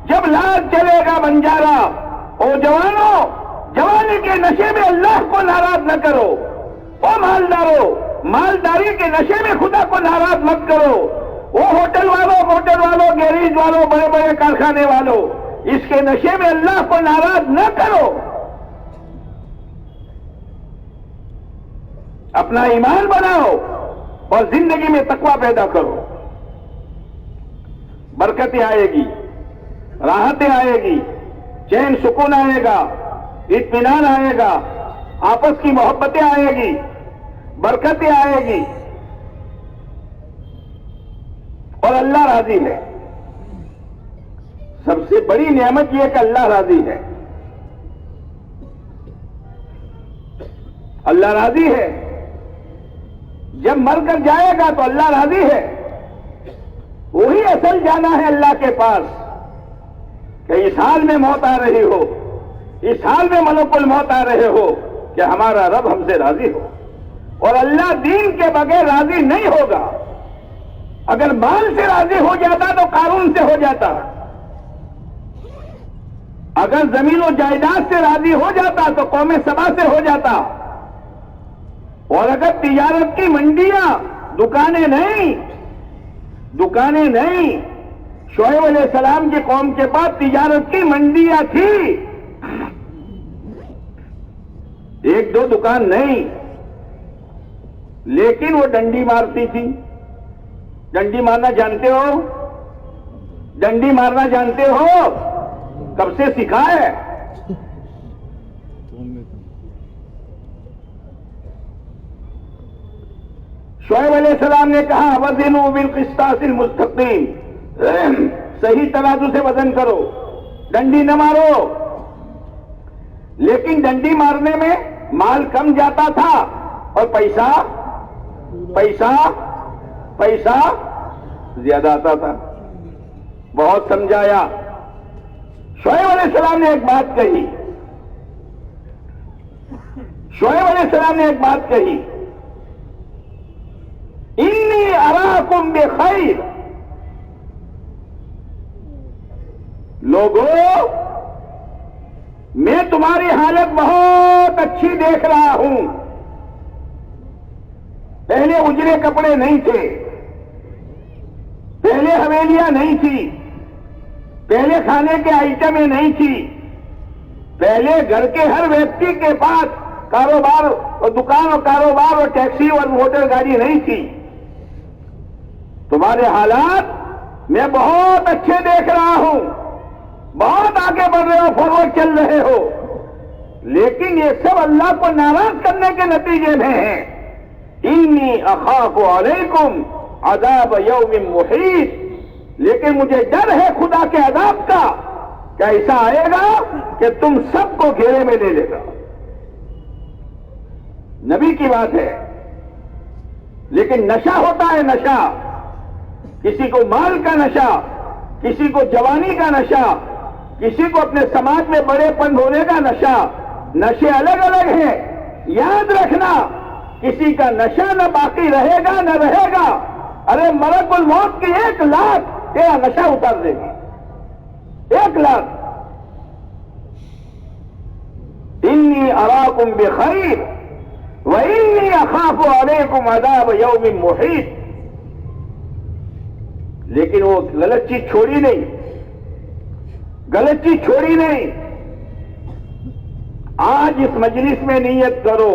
[SPEAKER 1] جب لاد چلے گا بنجارا. او جوانوں، جوانی کے نشے میں اللہ کو ناراض نہ کرو. او مالدارو، مالداری کے نشے میں خدا کو ناراض مت کرو. وہ ہوٹل والوں، گیریج والوں، بڑے بڑے کارخانے والوں، اس کے نشے میں اللہ کو ناراض نہ کرو. اپنا ایمان بناؤ اور زندگی میں تقویٰ پیدا کرو. برکتیں آئے گی، راحتیں آئے گی، چین سکون آئے گا، اطمینان آئے گا، آپس کی محبتیں آئے گی، برکتیں آئے گی، اور اللہ راضی ہے. سب سے بڑی نعمت یہ کہ اللہ راضی ہے. اللہ راضی ہے. جب مر کر جائے گا تو اللہ راضی ہے. وہی اصل جانا ہے اللہ کے پاس کہ اس حال میں موت آ رہی ہو، اس حال میں ملک الموت آ رہے ہو کہ ہمارا رب ہم سے راضی ہو. اور اللہ دین کے بغیر راضی نہیں ہوگا. اگر مال سے راضی ہو جاتا تو قارون سے ہو جاتا، اگر زمین و جائیداد سے راضی ہو جاتا تو قوم سبا سے ہو جاتا، اور اگر تجارت کی منڈیاں، دکانیں نہیں، شعیب علیہ السلام کی قوم کے پاس تجارت کی منڈیاں تھی، ایک دو دکان نہیں، لیکن وہ ڈنڈی مارتی تھی. ڈنڈی مارنا جانتے ہو؟ ڈنڈی مارنا جانتے ہو؟ کب سے سکھا ہے؟ شعیب علیہ السلام نے کہا وزنوا بالقسطاس المستقیم، صحیح ترازو سے وزن کرو، ڈنڈی نہ مارو. لیکن ڈنڈی مارنے میں مال کم جاتا تھا اور پیسہ زیادہ آتا تھا. بہت سمجھایا. شعیب علیہ السلام نے ایک بات کہی. انی اراکم بخیر. لوگوں میں تمہاری حالت بہت اچھی دیکھ رہا ہوں. پہلے اجرے کپڑے نہیں تھے, پہلے حویلیاں نہیں تھی, پہلے کھانے کے آئٹمیں نہیں تھی, پہلے گھر کے ہر ویکتی کے پاس کاروبار اور دکان اور کاروبار اور ٹیکسی اور موٹر گاڑی نہیں تھی. تمہارے حالات میں بہت اچھے دیکھ رہا ہوں, بہت آگے بڑھ رہے ہو, فارورڈ چل رہے ہو, لیکن یہ سب اللہ کو ناراض کرنے کے نتیجے میں ہے. انی اخاف علیکم عذاب یوم محیط. لیکن مجھے ڈر ہے خدا کے عذاب کا کہ ایسا آئے گا کہ تم سب کو گھیرے میں لے لے گا. نبی کی بات ہے. لیکن نشہ ہوتا ہے, نشہ, کسی کو مال کا نشہ, کسی کو جوانی کا نشہ, کسی کو اپنے سماج میں بڑے پن ہونے کا نشہ. نشے الگ الگ ہیں. یاد رکھنا, کسی کا نشہ نہ باقی رہے گا نہ رہے گا. ارے ملک الموت کی 1 لاکھ تیرا نشہ اتار دے گی. 1 لاکھ. انی اراکم بخیر وانی اخاف علیکم عذاب یوم محیط. لیکن وہ غلط چیز چھوڑی نہیں, آج اس مجلس میں نیت کرو,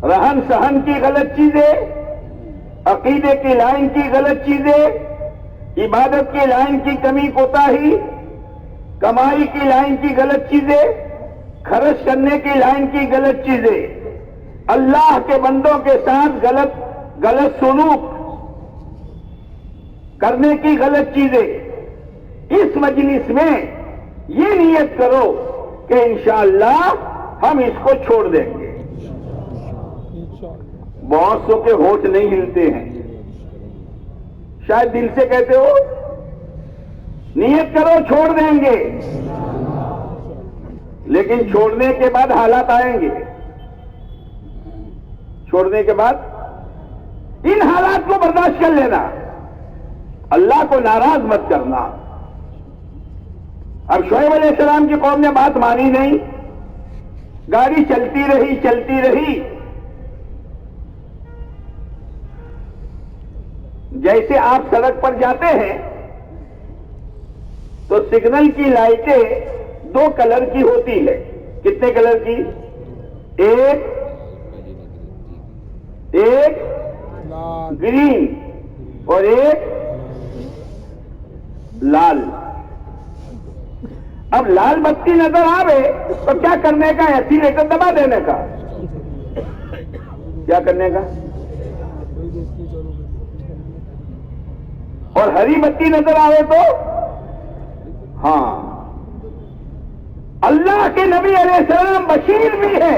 [SPEAKER 1] رہن سہن کی غلط چیزیں, عقیدے کی لائن کی غلط چیزیں, عبادت کی لائن کی کمی کوتاہی, کمائی کی لائن کی غلط چیزیں, خرچ کرنے کی لائن کی غلط چیزیں, اللہ کے بندوں کے ساتھ غلط سلوک کرنے کی غلط چیزیں. اس مجلس میں یہ نیت کرو کہ انشاءاللہ ہم اس کو چھوڑ دیں گے. بہت سو کے ہوٹھ نہیں ہلتے ہیں, شاید دل سے کہتے ہو نیت کرو چھوڑ دیں گے, لیکن چھوڑنے کے بعد حالات آئیں گے. چھوڑنے کے بعد ان حالات کو برداشت کر لینا, اللہ کو ناراض مت کرنا. اب شعیب علیہ السلام کی قوم نے بات مانی نہیں, گاڑی چلتی رہی. جیسے آپ سڑک پر جاتے ہیں تو سگنل کی لائٹیں 2 کلر کی ہوتی ہے. کتنے کلر کی؟ ایک گرین اور ایک لال. اب لال بتی نظر آوے تو کیا کرنے کا؟ ایکسیلیٹر دبا دینے کا. کیا کرنے کا؟ اور ہری بتی نظر آوے تو ہاں. اللہ کے نبی علیہ السلام بشیر بھی ہے,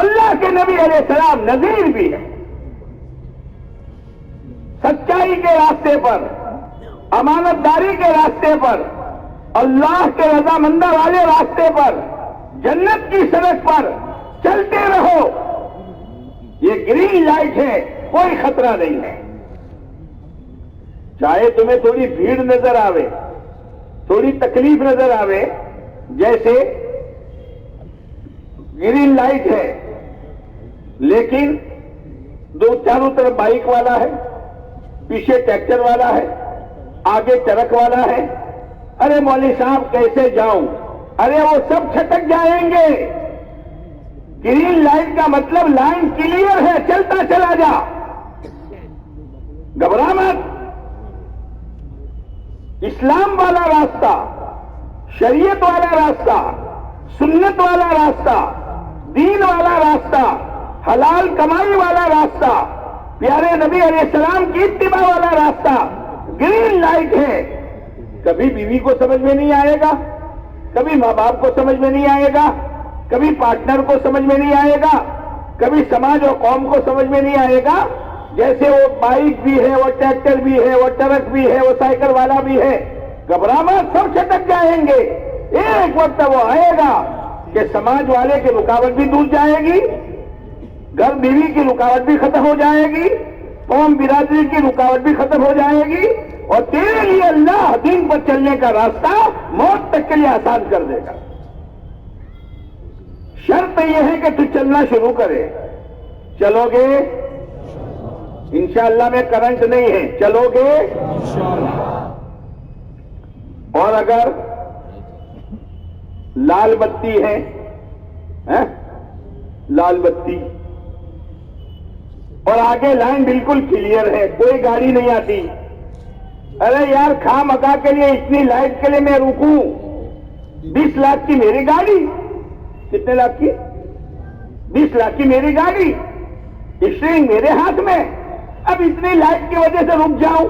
[SPEAKER 1] اللہ کے نبی علیہ السلام نذیر بھی ہے. سچائی کے راستے پر, امانت داری کے راستے پر, اللہ کے رضامندی والے راستے پر, جنت کی سڑک پر چلتے رہو. یہ گرین لائٹ ہے, کوئی خطرہ نہیں ہے. چاہے تمہیں تھوڑی بھیڑ نظر آوے, تھوڑی تکلیف نظر آوے, جیسے گرین لائٹ ہے لیکن چاروں طرف بائک والا ہے, پیچھے ٹریکٹر والا ہے, آگے ٹرک والا ہے. ارے مولوی صاحب کیسے جاؤں؟ ارے وہ سب چھٹک جائیں گے. گرین لائٹ کا مطلب لائن کلیئر ہے, چلتا چلا جا, گھبرا مت. اسلام والا راستہ, شریعت والا راستہ, سنت والا راستہ, دین والا راستہ, حلال کمائی والا راستہ, پیارے نبی علیہ السلام کی اتباع والا راستہ گرین لائٹ ہے. کبھی بیوی کو سمجھ میں نہیں آئے گا, کبھی ماں باپ کو سمجھ میں نہیں آئے گا, کبھی پارٹنر کو سمجھ میں نہیں آئے گا، کبھی سماج اور قوم کو سمجھ میں نہیں آئے گا. جیسے وہ بائک بھی ہے، وہ ٹریکٹر بھی ہے، وہ ٹرک بھی ہے، وہ سائیکل والا بھی ہے. گھبرا مت، سب چھٹک جائیں گے. ایک وقت وہ آئے گا کہ سماج والے کی رکاوٹ بھی دور جائے گی، گھر بیوی کی رکاوٹ بھی ختم ہو جائے گی، قوم برادری کی رکاوٹ بھی ختم ہو جائے گی، اور تیرے لیے اللہ دین پر چلنے کا راستہ موت تک کے لیے آسان کر دے گا. شرط یہ ہے کہ تو چلنا شروع کرے. چلو گے؟ انشاءاللہ میں کرنٹ نہیں ہے، چلو گے؟ اور اگر لال بتی ہے، لال بتی، اور آگے لائن بالکل کلیئر ہے، کوئی گاڑی نہیں آتی، ارے یار خواہ مخواہ کے لیے اتنی لائٹ کے لیے میں رکوں، 20 لاکھ کی میری گاڑی، کتنے لاکھ کی؟ 20 لاکھ کی میری گاڑی، اسٹیئرنگ میرے ہاتھ میں، اب اتنی لائٹ کی وجہ سے رک جاؤں،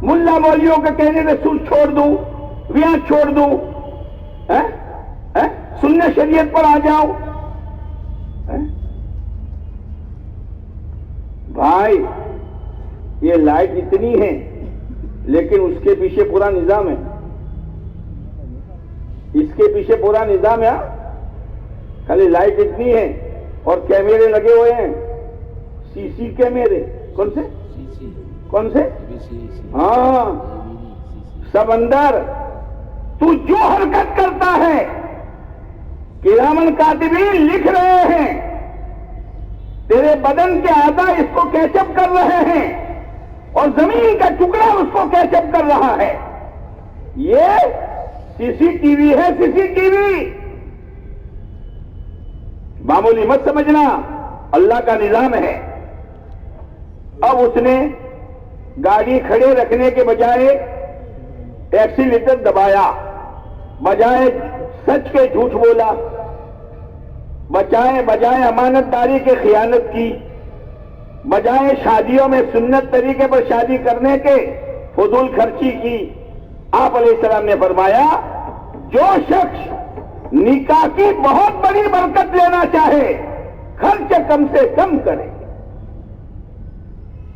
[SPEAKER 1] ملا مولویوں کے کہنے سے سر چھوڑ دوں، ریاض چھوڑ دوں، سننے شریعت پر آ جاؤں. بھائی یہ لائٹ اتنی ہے لیکن اس کے پیچھے پورا نظام ہے، اس کے پیچھے پورا نظام ہے. خالی لائٹ اتنی ہے اور کیمرے لگے ہوئے ہیں، سی سی کیمرے. کون سے؟ کون سے؟ ہاں سب اندر. تو جو حرکت کرتا ہے کرامن کاتبین لکھ رہے ہیں، تیرے بدن کے اعضاء اس کو کیچ اپ کر رہے ہیں، اور زمین کا ٹکڑا اس کو کیچ اپ کر رہا ہے. یہ سی سی ٹی وی ہے، سی سی ٹی وی. معمولی مت سمجھنا، اللہ کا نظام ہے. اب اس نے گاڑی کھڑے رکھنے کے بجائے ایکسیلیٹر دبایا، بجائے سچ کے جھوٹ بولا، بجائے امانت داری کے خیانت کی، بجائے شادیوں میں سنت طریقے پر شادی کرنے کے فضول خرچی کی. آپ علیہ السلام نے فرمایا جو شخص نکاح کی بہت بڑی برکت لینا چاہے خرچ کم سے کم کرے،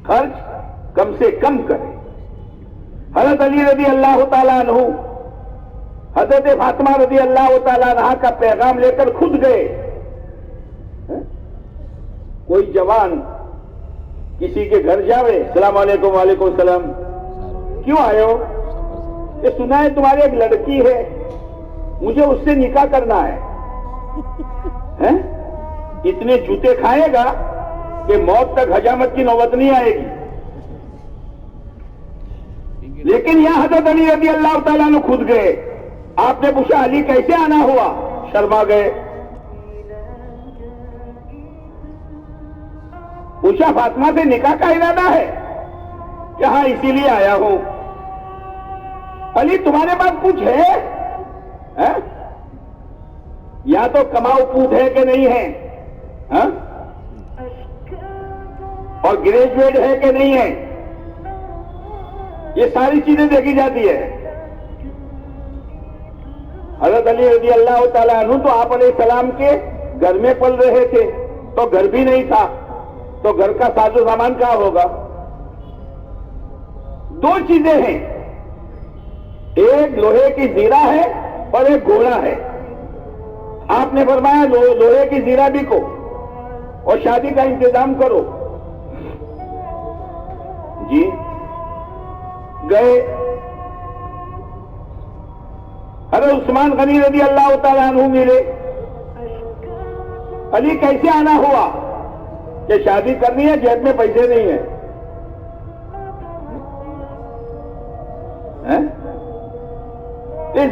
[SPEAKER 1] خرچ کم سے کم کرے. حضرت علی رضی اللہ تعالیٰ عنہ حضرت فاطمہ رضی اللہ تعالیٰ عنہ کا پیغام لے کر خود گئے. کوئی جوان کسی کے گھر جاوے، السلام علیکم. وعلیکم السلام. کیوں آئے ہو؟ کہ سنا ہے تمہاری ایک لڑکی ہے، مجھے اس سے نکاح کرنا ہے. اتنے جوتے کھائے گا کہ موت تک حجامت کی نوبت نہیں آئے گی. لیکن یہاں حضرت علی رضی اللہ تعالیٰ نے خود گئے. آپ نے پوچھا علی کیسے آنا ہوا؟ شرما گئے. پوچھا فاطمہ سے نکاح کا ارادہ ہے؟ کہ ہاں اسی لیے آیا ہوں. علی تمہارے پاس کچھ ہے؟ یا تو کماؤ پوت ہے کہ نہیں ہے، اور گریجویٹ ہے کہ نہیں ہے، یہ ساری چیزیں دیکھی جاتی ہے. حضرت علی رضی اللہ تعالیٰ عنہ تو آپ علیہ السلام کے گھر میں پل رہے تھے، تو گھر بھی نہیں تھا، تو گھر کا ساز و سامان کہاں ہوگا؟ دو چیزیں ہیں، ایک لوہے کی زیرہ ہے اور ایک گھوڑا ہے. آپ نے فرمایا لوہے کی زیرہ بکو اور شادی کا انتظام کرو. جی گئے. حضرت عثمان غنی رضی اللہ تعالیٰ عنہ ملے. علی کیسے آنا ہوا؟ کہ شادی کرنی ہے، جیب میں پیسے نہیں ہیں.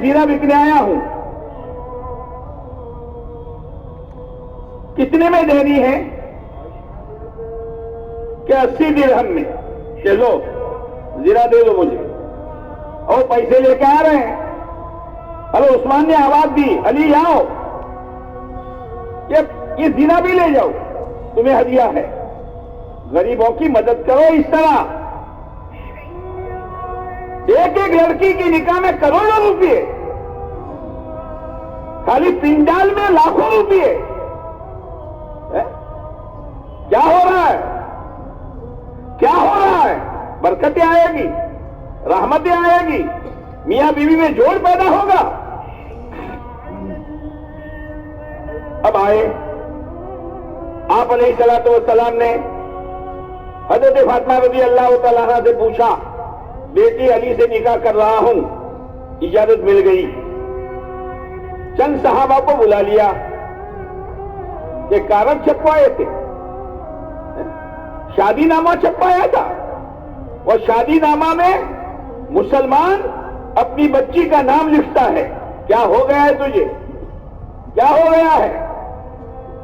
[SPEAKER 1] زیرہ بکنے آیا ہوں. کتنے میں دینی ہے؟ کہ 80 درہم میں. کہ لو زیرہ دے دو مجھے، اور پیسے لے کے آ رہے ہیں. حضرت عثمان نے آواز دی علی آؤ، یہ زیرہ بھی لے جاؤ، تمہیں ہدیہ ہے. غریبوں کی مدد کرو. اس طرح ایک ایک لڑکی کی نکاح میں کروڑوں روپئے. خالی پنڈال میں لاکھوں روپئے. کیا ہو رہا ہے؟ کیا ہو رہا ہے؟ برکتیں آئے گی، رحمتیں آئے گی، میاں بیوی میں جوڑ پیدا ہوگا. اب آئے آپ علیہ الصلوۃ والسلام نے حضرت فاطمہ رضی اللہ تعالیٰ عنہ سے پوچھا، بیٹی علی سے نکاح کر رہا ہوں، اجازت مل گئی. چند صحابہ کو بلا لیا کہ کاغذ چھپوائے تھے، شادی نامہ چھپوایا تھا، اور شادی نامہ میں مسلمان اپنی بچی کا نام لکھتا ہے. کیا ہو گیا ہے تجھے؟ کیا ہو گیا ہے؟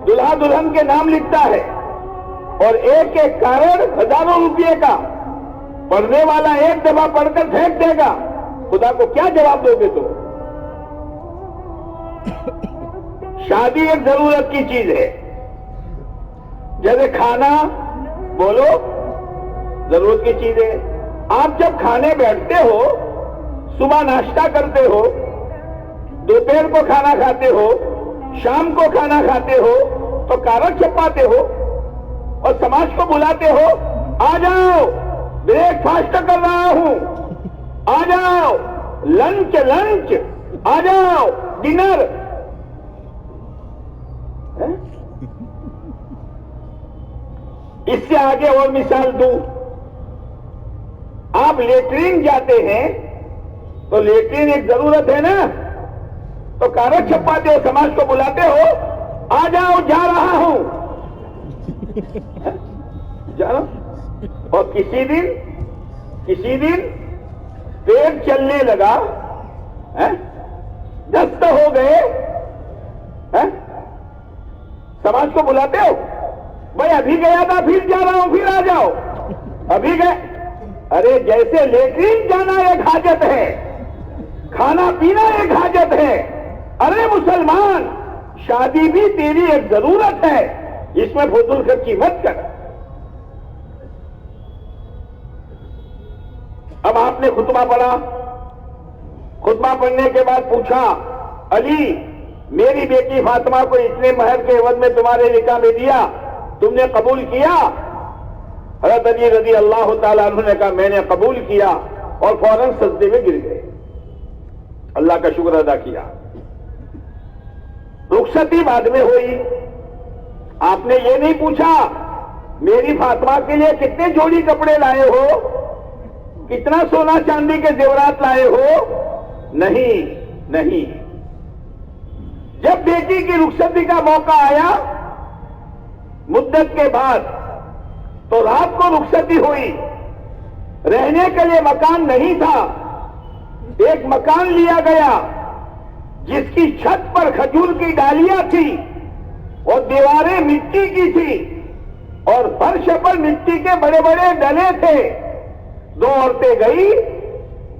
[SPEAKER 1] دلہا دلہن کے نام لکھتا ہے، اور ایک ایک کارڈ ہزاروں روپئے کا. پڑھنے والا ایک دفعہ پڑھ کر پھینک دے گا، خدا کو کیا جواب دو گے تم؟ شادی ایک ضرورت کی چیز ہے، جیسے کھانا بولو ضرورت کی چیز ہے. آپ جب کھانے بیٹھتے ہو، صبح ناشتہ کرتے ہو، دوپہر کو کھانا کھاتے ہو، شام کو کھانا کھاتے ہو، تو کاغذ چھپاتے ہو اور سماج کو بلاتے ہو، آ جاؤ بریک فاسٹ کر رہا ہوں، آ جاؤ لنچ آ جاؤ ڈنر. اس سے آگے اور مثال دوں، آپ لیٹرین جاتے ہیں تو لیٹرین ایک ضرورت ہے نا، تو کاغذ چھپاتے ہو، سماج کو بلاتے ہو، آ جاؤ جا رہا ہوں. جاؤ. اور کسی دن پیٹ چلنے لگا، دست ہو گئے، سماج کو بلاتے ہو، بھائی ابھی گیا تھا پھر جا رہا ہوں، پھر آ جاؤ. ابھی گئے، ارے جیسے لیٹرین جانا ایک حاجت ہے، کھانا پینا ایک حاجت ہے، ارے مسلمان شادی بھی تیری ایک ضرورت ہے، اس میں فضول خرچی مت کر. اب آپ نے خطبہ پڑھا، خطبہ پڑھنے کے بعد پوچھا، علی میری بیٹی فاطمہ کو اتنے مہر کے عوض میں تمہارے نکاح میں دیا، تم نے قبول کیا؟ حضرت علی رضی اللہ تعالیٰ عنہ نے کہا میں نے قبول کیا، اور فوراً سجدے میں گر گئے، اللہ کا شکر ادا کیا. رخصتی بعد میں ہوئی. آپ نے یہ نہیں پوچھا میری فاطمہ کے لیے کتنے جوڑی کپڑے لائے ہو، کتنا سونا چاندی کے زیورات لائے ہو. نہیں. جب بیٹی کی رخصتی کا موقع آیا مدت کے بعد، تو رات کو رخصتی ہوئی، رہنے کے لیے مکان نہیں تھا. ایک مکان لیا گیا جس کی چھت پر کھجور کی ڈالیاں تھی اور دیواریں مٹی کی تھی، اور فرش پر مٹی کے بڑے بڑے ڈلے تھے. دو عورتیں گئی،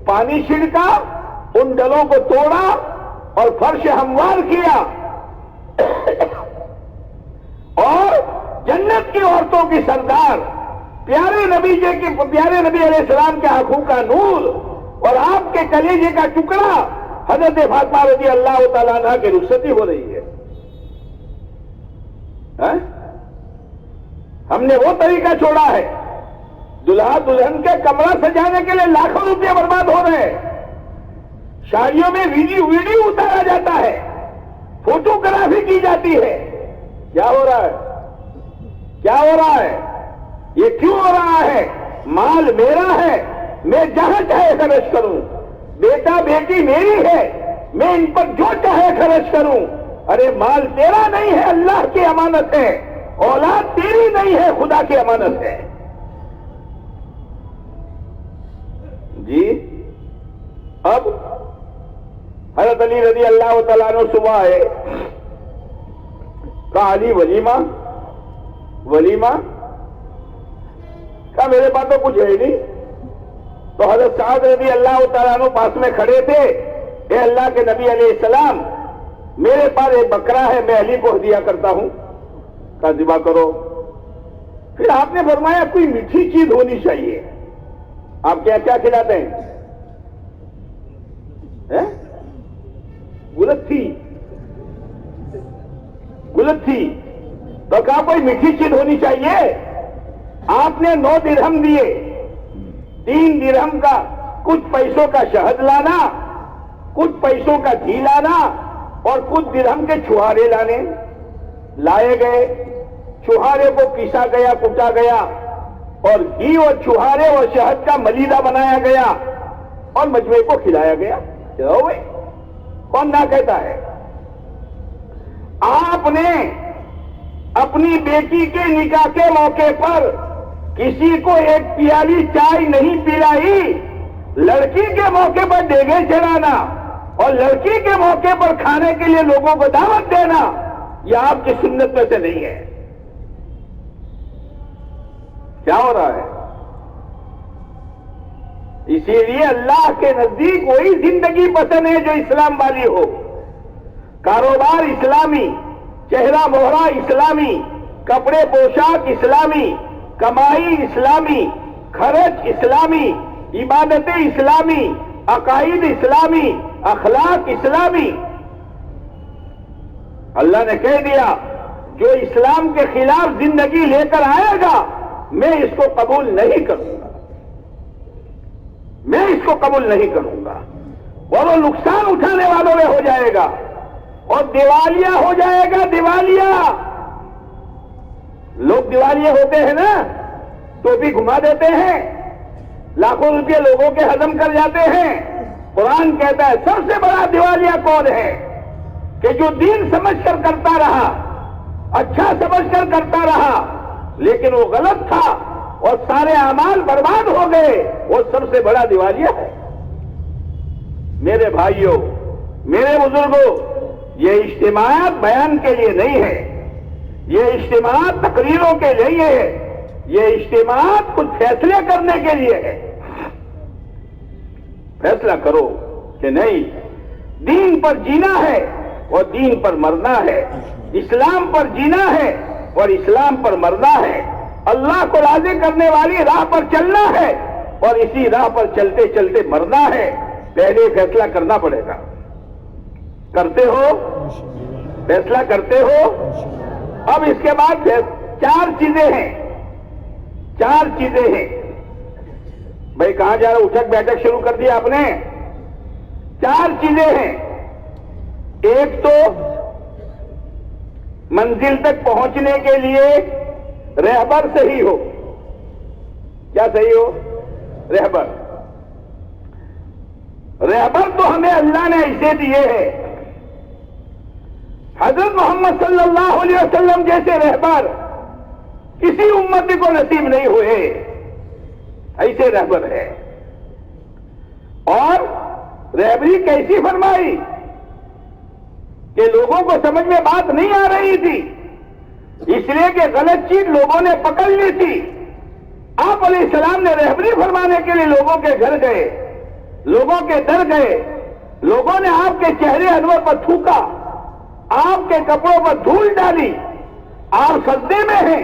[SPEAKER 1] پانی چھڑکا، ان ڈلوں کو توڑا اور فرش ہموار کیا، اور جنت کی عورتوں کی سردار پیارے نبی علیہ السلام کے آنکھوں کا نور اور آپ کے کلیجے کا ٹکڑا حضرت فاطمہ رضی اللہ تعالیٰ عنہ کی رخصتی ہو رہی ہے. ہم نے وہ طریقہ چھوڑا ہے، دلہا دلہن کے کمرہ سجانے کے لیے لاکھوں روپے برباد ہو رہے ہیں. شادیوں میں ویڈیو اتارا جاتا ہے، فوٹوگرافی کی جاتی ہے. کیا ہو رہا ہے؟ یہ کیوں ہو رہا ہے؟ مال میرا ہے، میں جہاں چاہے خرچ کروں، بیٹا بیٹی میری ہے، میں ان پر جو چاہے خرچ کروں. ارے مال تیرا نہیں ہے، اللہ کی امانت ہے. اولاد تیری نہیں ہے، خدا کی امانت ہے. جی اب حضرت علی رضی اللہ تعالیٰ عنہ صبح آئے، کہا علی ولیمہ، کہا میرے پاس تو کچھ ہے نہیں. تو حضرت سعد رضی اللہ تعالیٰ عنہ پاس میں کھڑے تھے، اے اللہ کے نبی علیہ السلام میرے پاس ایک بکرا ہے، میں علی کو ہدیہ کرتا ہوں. کہا ذبح کرو. پھر آپ نے فرمایا کوئی میٹھی چیز ہونی چاہیے. آپ کیا کھلاتے ہیں؟ گلتھی. کلت تھی تو کہا کوئی میٹھی چیز ہونی چاہیے. آپ نے 9 درہم دیے. 3 درہم کا کچھ پیسوں کا شہد لانا, کچھ پیسوں کا گھی لانا اور کچھ درہم کے چھہارے لانے. لائے گئے, چھہارے کو پیسا گیا, کوٹا گیا, اور گھی اور چھہارے اور شہد کا ملیدہ بنایا گیا اور مجمع کو کھلایا گیا. چلو بھائی, کون نہ کہتا ہے. آپ نے اپنی بیٹی کے نکاح کے موقع پر کسی کو ایک پیالی چائے نہیں پلائی. لڑکی کے موقع پر دیگے چڑھانا اور لڑکی کے موقع پر کھانے کے لیے لوگوں کو دعوت دینا, یہ آپ کی سنت میں سے نہیں ہے. کیا ہو رہا ہے؟ اسی لیے اللہ کے نزدیک وہی زندگی پسند ہے جو اسلام والی ہو. کاروبار اسلامی, چہرہ مہرہ اسلامی, کپڑے پوشاک اسلامی, کمائی اسلامی, خرچ اسلامی, عبادتیں اسلامی, عقائد اسلامی, اخلاق اسلامی. اللہ نے کہہ دیا جو اسلام کے خلاف زندگی لے کر آئے گا میں اس کو قبول نہیں کروں گا, میں اس کو قبول نہیں کروں گا. اور وہ نقصان اٹھانے والوں میں ہو جائے گا اور دیوالیہ ہو جائے گا. دیوالیہ, لوگ دیوالیہ ہوتے ہیں نا, ٹوپی گھما دیتے ہیں, لاکھوں روپے لوگوں کے ہضم کر جاتے ہیں. قرآن کہتا ہے سب سے بڑا دیوالیہ کون ہے؟ کہ جو دین سمجھ کر کرتا رہا, اچھا سمجھ کر کرتا رہا, لیکن وہ غلط تھا اور سارے اعمال برباد ہو گئے, وہ سب سے بڑا دیوالیہ ہے. میرے بھائیوں, میرے بزرگوں, یہ اجتماعات بیان کے لیے نہیں ہے, یہ اجتماعات تقریروں کے لیے ہے, یہ اجتماعات کچھ فیصلے کرنے کے لیے ہے. فیصلہ کرو کہ نہیں, دین پر جینا ہے اور دین پر مرنا ہے, اسلام پر جینا ہے اور اسلام پر مرنا ہے, اللہ کو راضی کرنے والی راہ پر چلنا ہے اور اسی راہ پر چلتے چلتے مرنا ہے. پہلے فیصلہ کرنا پڑے گا. کرتے ہو؟ فیصلہ کرتے ہو؟ اب اس کے بعد 4 چیزیں ہیں. 4 چیزیں ہیں. بھائی کہاں جا رہا, اٹھک بیٹھک شروع کر دیا آپ نے. 4 چیزیں ہیں. ایک تو منزل تک پہنچنے کے لیے رہبر صحیح ہو. کیا صحیح ہو؟ رہبر. رہبر تو ہمیں اللہ نے ایسے دیے ہیں. حضرت محمد صلی اللہ علیہ وسلم جیسے رہبر کسی امتی کو نصیب نہیں ہوئے. ایسے رہبر ہے. اور رہبری کیسی فرمائی کہ لوگوں کو سمجھ میں بات نہیں آ رہی تھی, اس لیے کہ غلط چیز لوگوں نے پکڑ لی تھی. آپ علیہ السلام نے رہبری فرمانے کے لیے لوگوں کے گھر گئے, لوگوں کے در گئے, لوگوں نے آپ کے چہرے انور پر تھوکا, آپ کے کپڑوں پر دھول ڈالی, آپ سجدے میں ہیں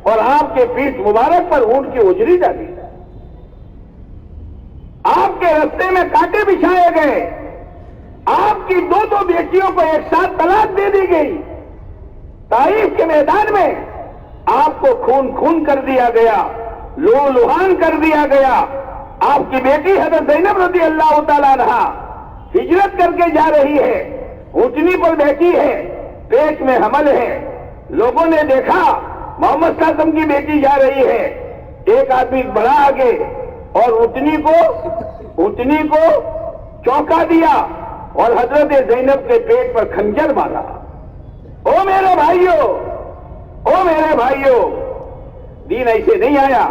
[SPEAKER 1] اور آپ کے پیٹھ مبارک پر اونٹ کی اجری ڈالی, آپ کے رستے میں کانٹے بچھائے گئے, آپ کی 2 بیٹیوں کو ایک ساتھ طلاق دے دی گئی, طائف کے میدان میں آپ کو خون خون کر دیا گیا, لہو لہان کر دیا گیا. آپ کی بیٹی حضرت زینب رضی اللہ تعالیٰ عنہا ہجرت کر کے جا رہی ہے, اونٹنی پر بیٹھی ہے, پیٹ میں حمل ہے. لوگوں نے دیکھا محمد صلی اللہ علیہ وسلم کی بیٹی جا رہی ہے, ایک آدمی بڑھا آگے اور اونٹنی کو چونکا دیا اور حضرت زینب کے پیٹ پر خنجر مارا. او میرے بھائیوں, او میرے بھائیوں, دین ایسے نہیں آیا.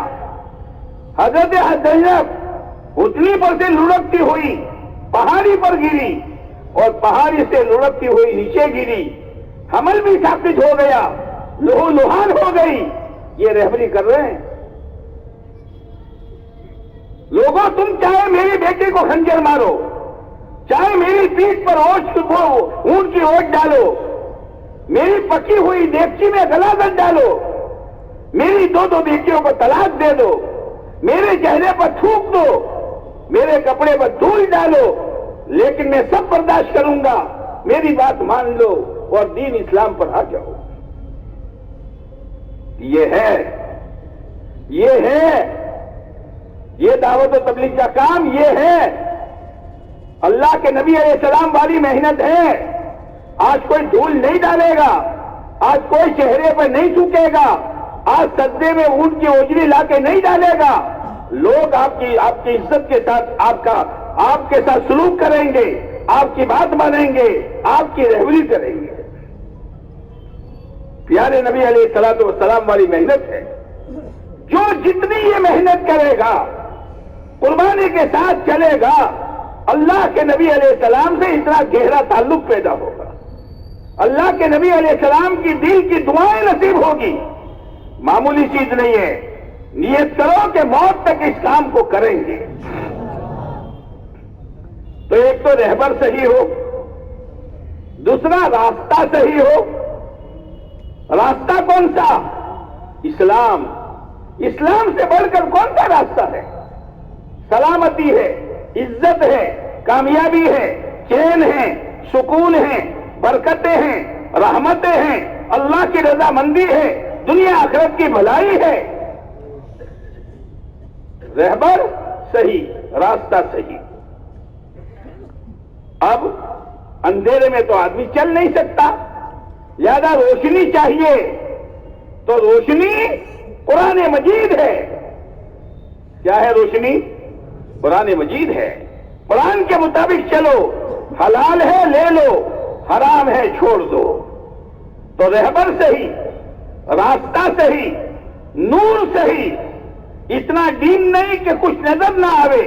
[SPEAKER 1] حضرت زینب اونٹنی پر سے لڑکتی ہوئی پہاڑی پر گری اور پہاڑی سے لڑکتی ہوئی نیچے گری, حمل بھی ثابت ہو گیا, لہو لہان ہو گئی. یہ رہبری کر رہے ہیں. لوگوں تم چاہے میری بیٹی کو خنجر مارو, چاہے میری پیٹھ پر اونٹ کی اوٹ ڈالو, میری پکی ہوئی دیگچی میں غلاظت ڈالو, میری 2 بیٹیوں کو طلاق دے دو, میرے چہرے پر تھوک دو, میرے کپڑے پر دھول ڈالو, لیکن میں سب برداشت کروں گا, میری بات مان لو. اور دین اسلام پر آ جاؤ. یہ دعوت و تبلیغ کا کام یہ ہے. اللہ کے نبی علیہ السلام والی محنت ہے. آج کوئی دھول نہیں ڈالے گا, آج کوئی چہرے پہ نہیں تھوکے گا, آج سجدے میں اونٹ کی اوجری لا کے نہیں ڈالے گا. لوگ آپ کی عزت کے ساتھ آپ کے ساتھ سلوک کریں گے, آپ کی بات مانیں گے, آپ کی رہبری کریں گے. پیارے نبی علیہ الصلوۃ والسلام والی محنت ہے. جو جتنی یہ محنت کرے گا, قربانی کے ساتھ چلے گا, اللہ کے نبی علیہ السلام سے اتنا گہرا تعلق پیدا ہوگا. اللہ کے نبی علیہ السلام کی دل کی دعائیں نصیب ہوگی. معمولی چیز نہیں ہے. نیت کرو کہ موت تک اس کام کو کریں گے. تو ایک تو رہبر صحیح ہو, دوسرا راستہ صحیح ہو. راستہ کون سا؟ اسلام. اسلام سے بڑھ کر کون سا راستہ ہے؟ سلامتی ہے, عزت ہے, کامیابی ہے, چین ہے, سکون ہے, برکتیں ہیں, رحمتیں ہیں, اللہ کی رضامندی ہے, دنیا آخرت کی بھلائی ہے. رہبر صحیح, راستہ صحیح. اب اندھیرے میں تو آدمی چل نہیں سکتا, زیادہ روشنی چاہیے. تو روشنی قرآن مجید ہے. کیا ہے روشنی؟ قرآن مجید ہے. قرآن کے مطابق چلو. حلال ہے لے لو, حرام ہے چھوڑ دو. تو رہبر صحیح, راستہ صحیح, نور صحیح. اتنا ڈیم نہیں کہ کچھ نظر نہ آوے,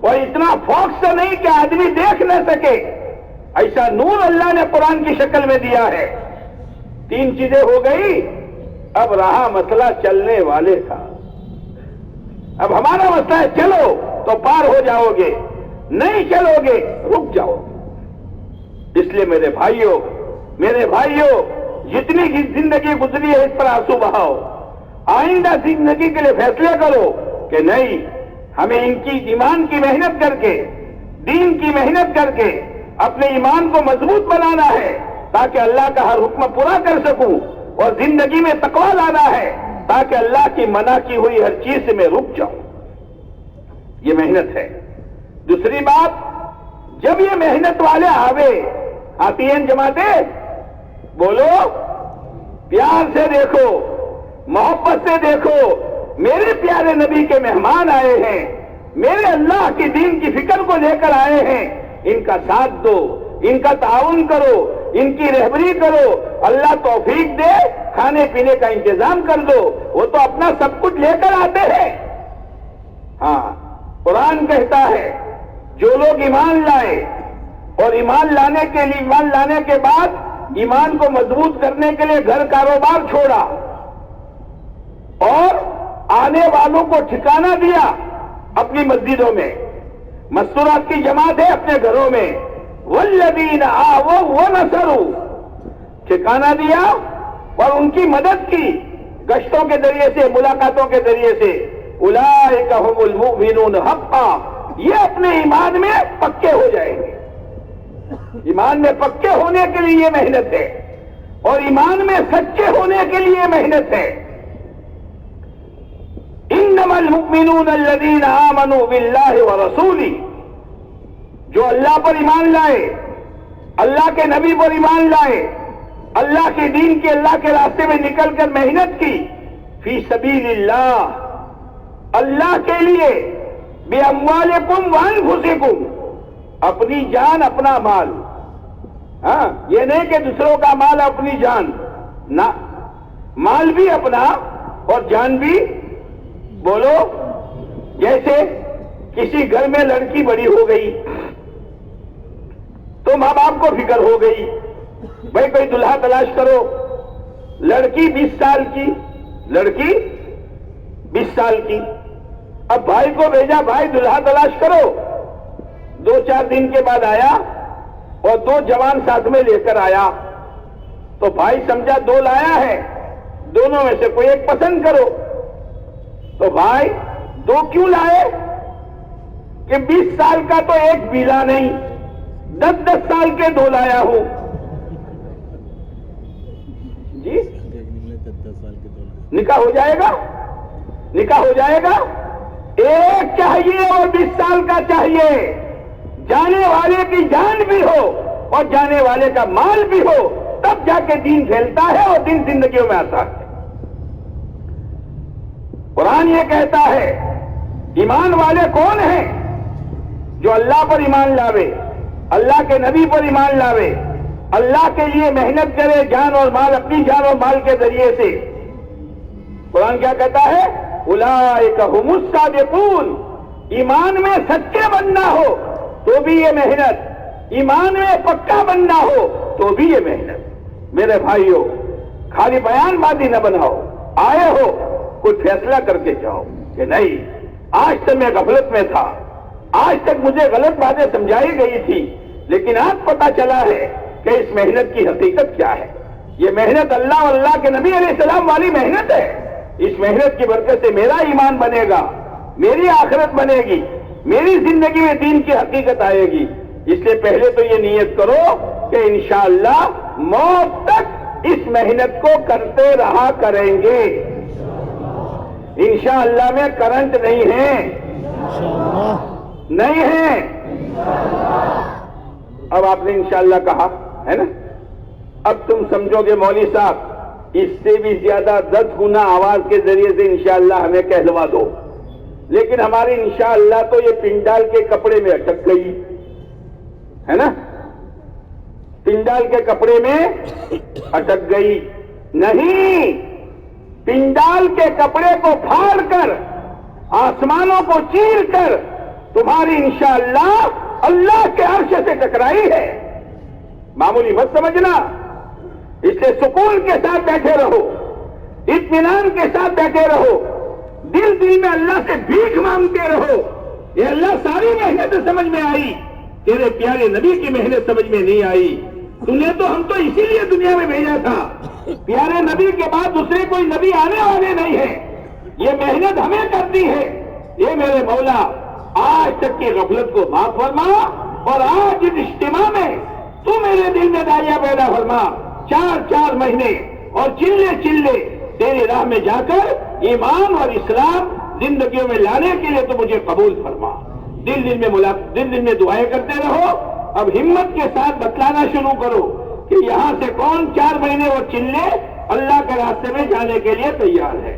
[SPEAKER 1] اور اتنا فوکس نہیں کہ آدمی دیکھ نہ سکے. ایسا نور اللہ نے قرآن کی شکل میں دیا ہے. 3 چیزیں ہو گئی. اب رہا مسئلہ چلنے والے کا. اب ہمارا مسئلہ ہے چلو تو پار ہو جاؤ گے, نہیں چلو گے رک جاؤ گے. اس لیے میرے بھائیوں جتنی زندگی گزری ہے اس پر آنسو بہاؤ. آئندہ زندگی کے لیے فیصلے کرو کہ نہیں, ہمیں ان کی ایمان کی محنت کر کے, دین کی محنت کر کے اپنے ایمان کو مضبوط بنانا ہے, تاکہ اللہ کا ہر حکم پورا کر سکوں, اور زندگی میں تقویٰ لانا ہے تاکہ اللہ کی منع کی ہوئی ہر چیز سے میں رک جاؤں. یہ محنت ہے. دوسری بات, جب یہ محنت والے آتی ہیں جماعتیں, بولو پیار سے دیکھو, محبت سے دیکھو, میرے پیارے نبی کے مہمان آئے ہیں, میرے اللہ کی دین کی فکر کو لے کر آئے ہیں, ان کا ساتھ دو, ان کا تعاون کرو, ان کی رہبری کرو. اللہ توفیق دے, کھانے پینے کا انتظام کر دو. وہ تو اپنا سب کچھ لے کر آتے ہیں. ہاں, قرآن کہتا ہے جو لوگ ایمان لائے, اور ایمان لانے کے بعد ایمان کو مضبوط کرنے کے لیے گھر کاروبار چھوڑا, اور آنے والوں کو ٹھکانہ دیا اپنی مسجدوں میں, مستورات کی جماعت ہے اپنے گھروں میں, والذین آووا ونصروا, ٹھکانہ دیا اور ان کی مدد کی گشتوں کے ذریعے سے, ملاقاتوں کے ذریعے سے. اولئک ھم المؤمنون حقا, یہ اپنے ایمان میں پکے ہو جائیں گے. ایمان میں پکے ہونے کے لیے یہ محنت ہے, اور ایمان میں سچے ہونے کے لیے محنت ہے. انما المؤمنون الذین آمنوا باللہ ورسولہ, جو اللہ پر ایمان لائے, اللہ کے نبی پر ایمان لائے, اللہ کے دین کے, اللہ کے راستے میں نکل کر محنت کی, فی سبیل اللہ, اللہ کے لیے, بِأَمْوَالِكُمْ وَأَنفُسِكُمْ, اپنی جان اپنا مال. ہاں, یہ نہیں کہ دوسروں کا مال اپنی جان نہ, مال بھی اپنا اور جان بھی. بولو, جیسے کسی گھر میں لڑکی بڑی ہو گئی تو ماں باپ کو فکر ہو گئی, بھائی کوئی دلہا تلاش کرو. لڑکی 20 سال کی, لڑکی 20 سال کی. اب بھائی کو بھیجا, بھائی دلہا تلاش کرو. 2-4 دن کے بعد آیا اور 2 جوان ساتھ میں لے کر آیا. تو بھائی سمجھا 2 لایا ہے, دونوں میں سے کوئی ایک پسند کرو. تو بھائی 2 کیوں لائے کہ 20 سال کا تو ایک بیلا نہیں, 10-10 سال کے 2 لایا ہوں. جی نکاح ہو جائے گا، نکاح ہو جائے گا، ایک چاہیے اور 20 سال کا چاہیے، جانے والے کی جان بھی ہو اور جانے والے کا مال بھی ہو، تب جا کے دین پھیلتا ہے اور دین زندگیوں میں آتا ہے۔ قرآن یہ کہتا ہے ایمان والے کون ہیں؟ جو اللہ پر ایمان لاوے، اللہ کے نبی پر ایمان لاوے، اللہ کے لیے محنت کرے جان اور مال، اپنی جان اور مال کے ذریعے سے۔ قرآن کیا کہتا ہے؟ اولئک ھم الصادقون۔ ایمان میں سچے بننا ہو تو بھی یہ محنت، ایمان میں پکا بننا ہو تو بھی یہ محنت۔ میرے بھائیو، خالی بیان بازی نہ بناؤ، آئے ہو کوئی فیصلہ کر کے جاؤ کہ نہیں آج تک میں غفلت میں تھا، آج تک مجھے غلط باتیں سمجھائی گئی تھی، لیکن آج پتا چلا ہے کہ اس محنت کی حقیقت کیا ہے۔ یہ محنت اللہ اور اللہ کے نبی علیہ السلام والی محنت ہے۔ اس محنت کی برکت سے میرا ایمان بنے گا، میری آخرت بنے گی، میری زندگی میں دین کی حقیقت آئے گی۔ اس لیے پہلے تو یہ نیت کرو کہ انشاءاللہ موت تک اس محنت کو کرتے رہا کریں گے۔ انشاءاللہ میں کرنٹ نہیں ہے، نہیں ہے۔ اب آپ نے انشاءاللہ کہا ہے نا، اب تم سمجھو گے مولوی صاحب اس سے بھی زیادہ 10 گنا آواز کے ذریعے سے انشاءاللہ ہمیں کہلوا دو، لیکن ہماری انشاءاللہ تو یہ پنڈال کے کپڑے میں اٹک گئی ہے نا، پنڈال کے کپڑے میں اٹک گئی۔ نہیں، پنڈال کے کپڑے کو پھاڑ کر آسمانوں کو چیر کر تمہاری انشاءاللہ اللہ کے عرش سے ٹکرائی ہے، معمولی مت سمجھنا۔ اس سے سکون کے ساتھ بیٹھے رہو، اطمینان کے ساتھ بیٹھے رہو، دل دل میں اللہ سے بھیک مانگتے رہو۔ یہ اللہ ساری محنت سمجھ میں آئی، تیرے پیارے نبی کی محنت سمجھ میں نہیں آئی۔ تمہیں تو ہم تو اسی لیے دنیا میں بھیجا تھا، پیارے نبی کے بعد دوسرے کوئی نبی آنے والے نہیں ہے، یہ محنت ہمیں کرتی ہے۔ یہ میرے مولا آج تک کی غفلت کو معاف فرما، اور آج اس اجتماع میں تو میرے دل میں داعیہ پیدا فرما، 4 مہینے اور چلے تیری راہ میں جا کر ایمان اور اسلام زندگیوں میں لانے کے لیے تو مجھے قبول فرما۔ دل دل میں دعائیں کرتے رہو۔ اب ہمت کے ساتھ بتلانا شروع کرو کہ یہاں سے کون 4 مہینے اور چلے اللہ کے راستے میں جانے کے لیے تیار ہے۔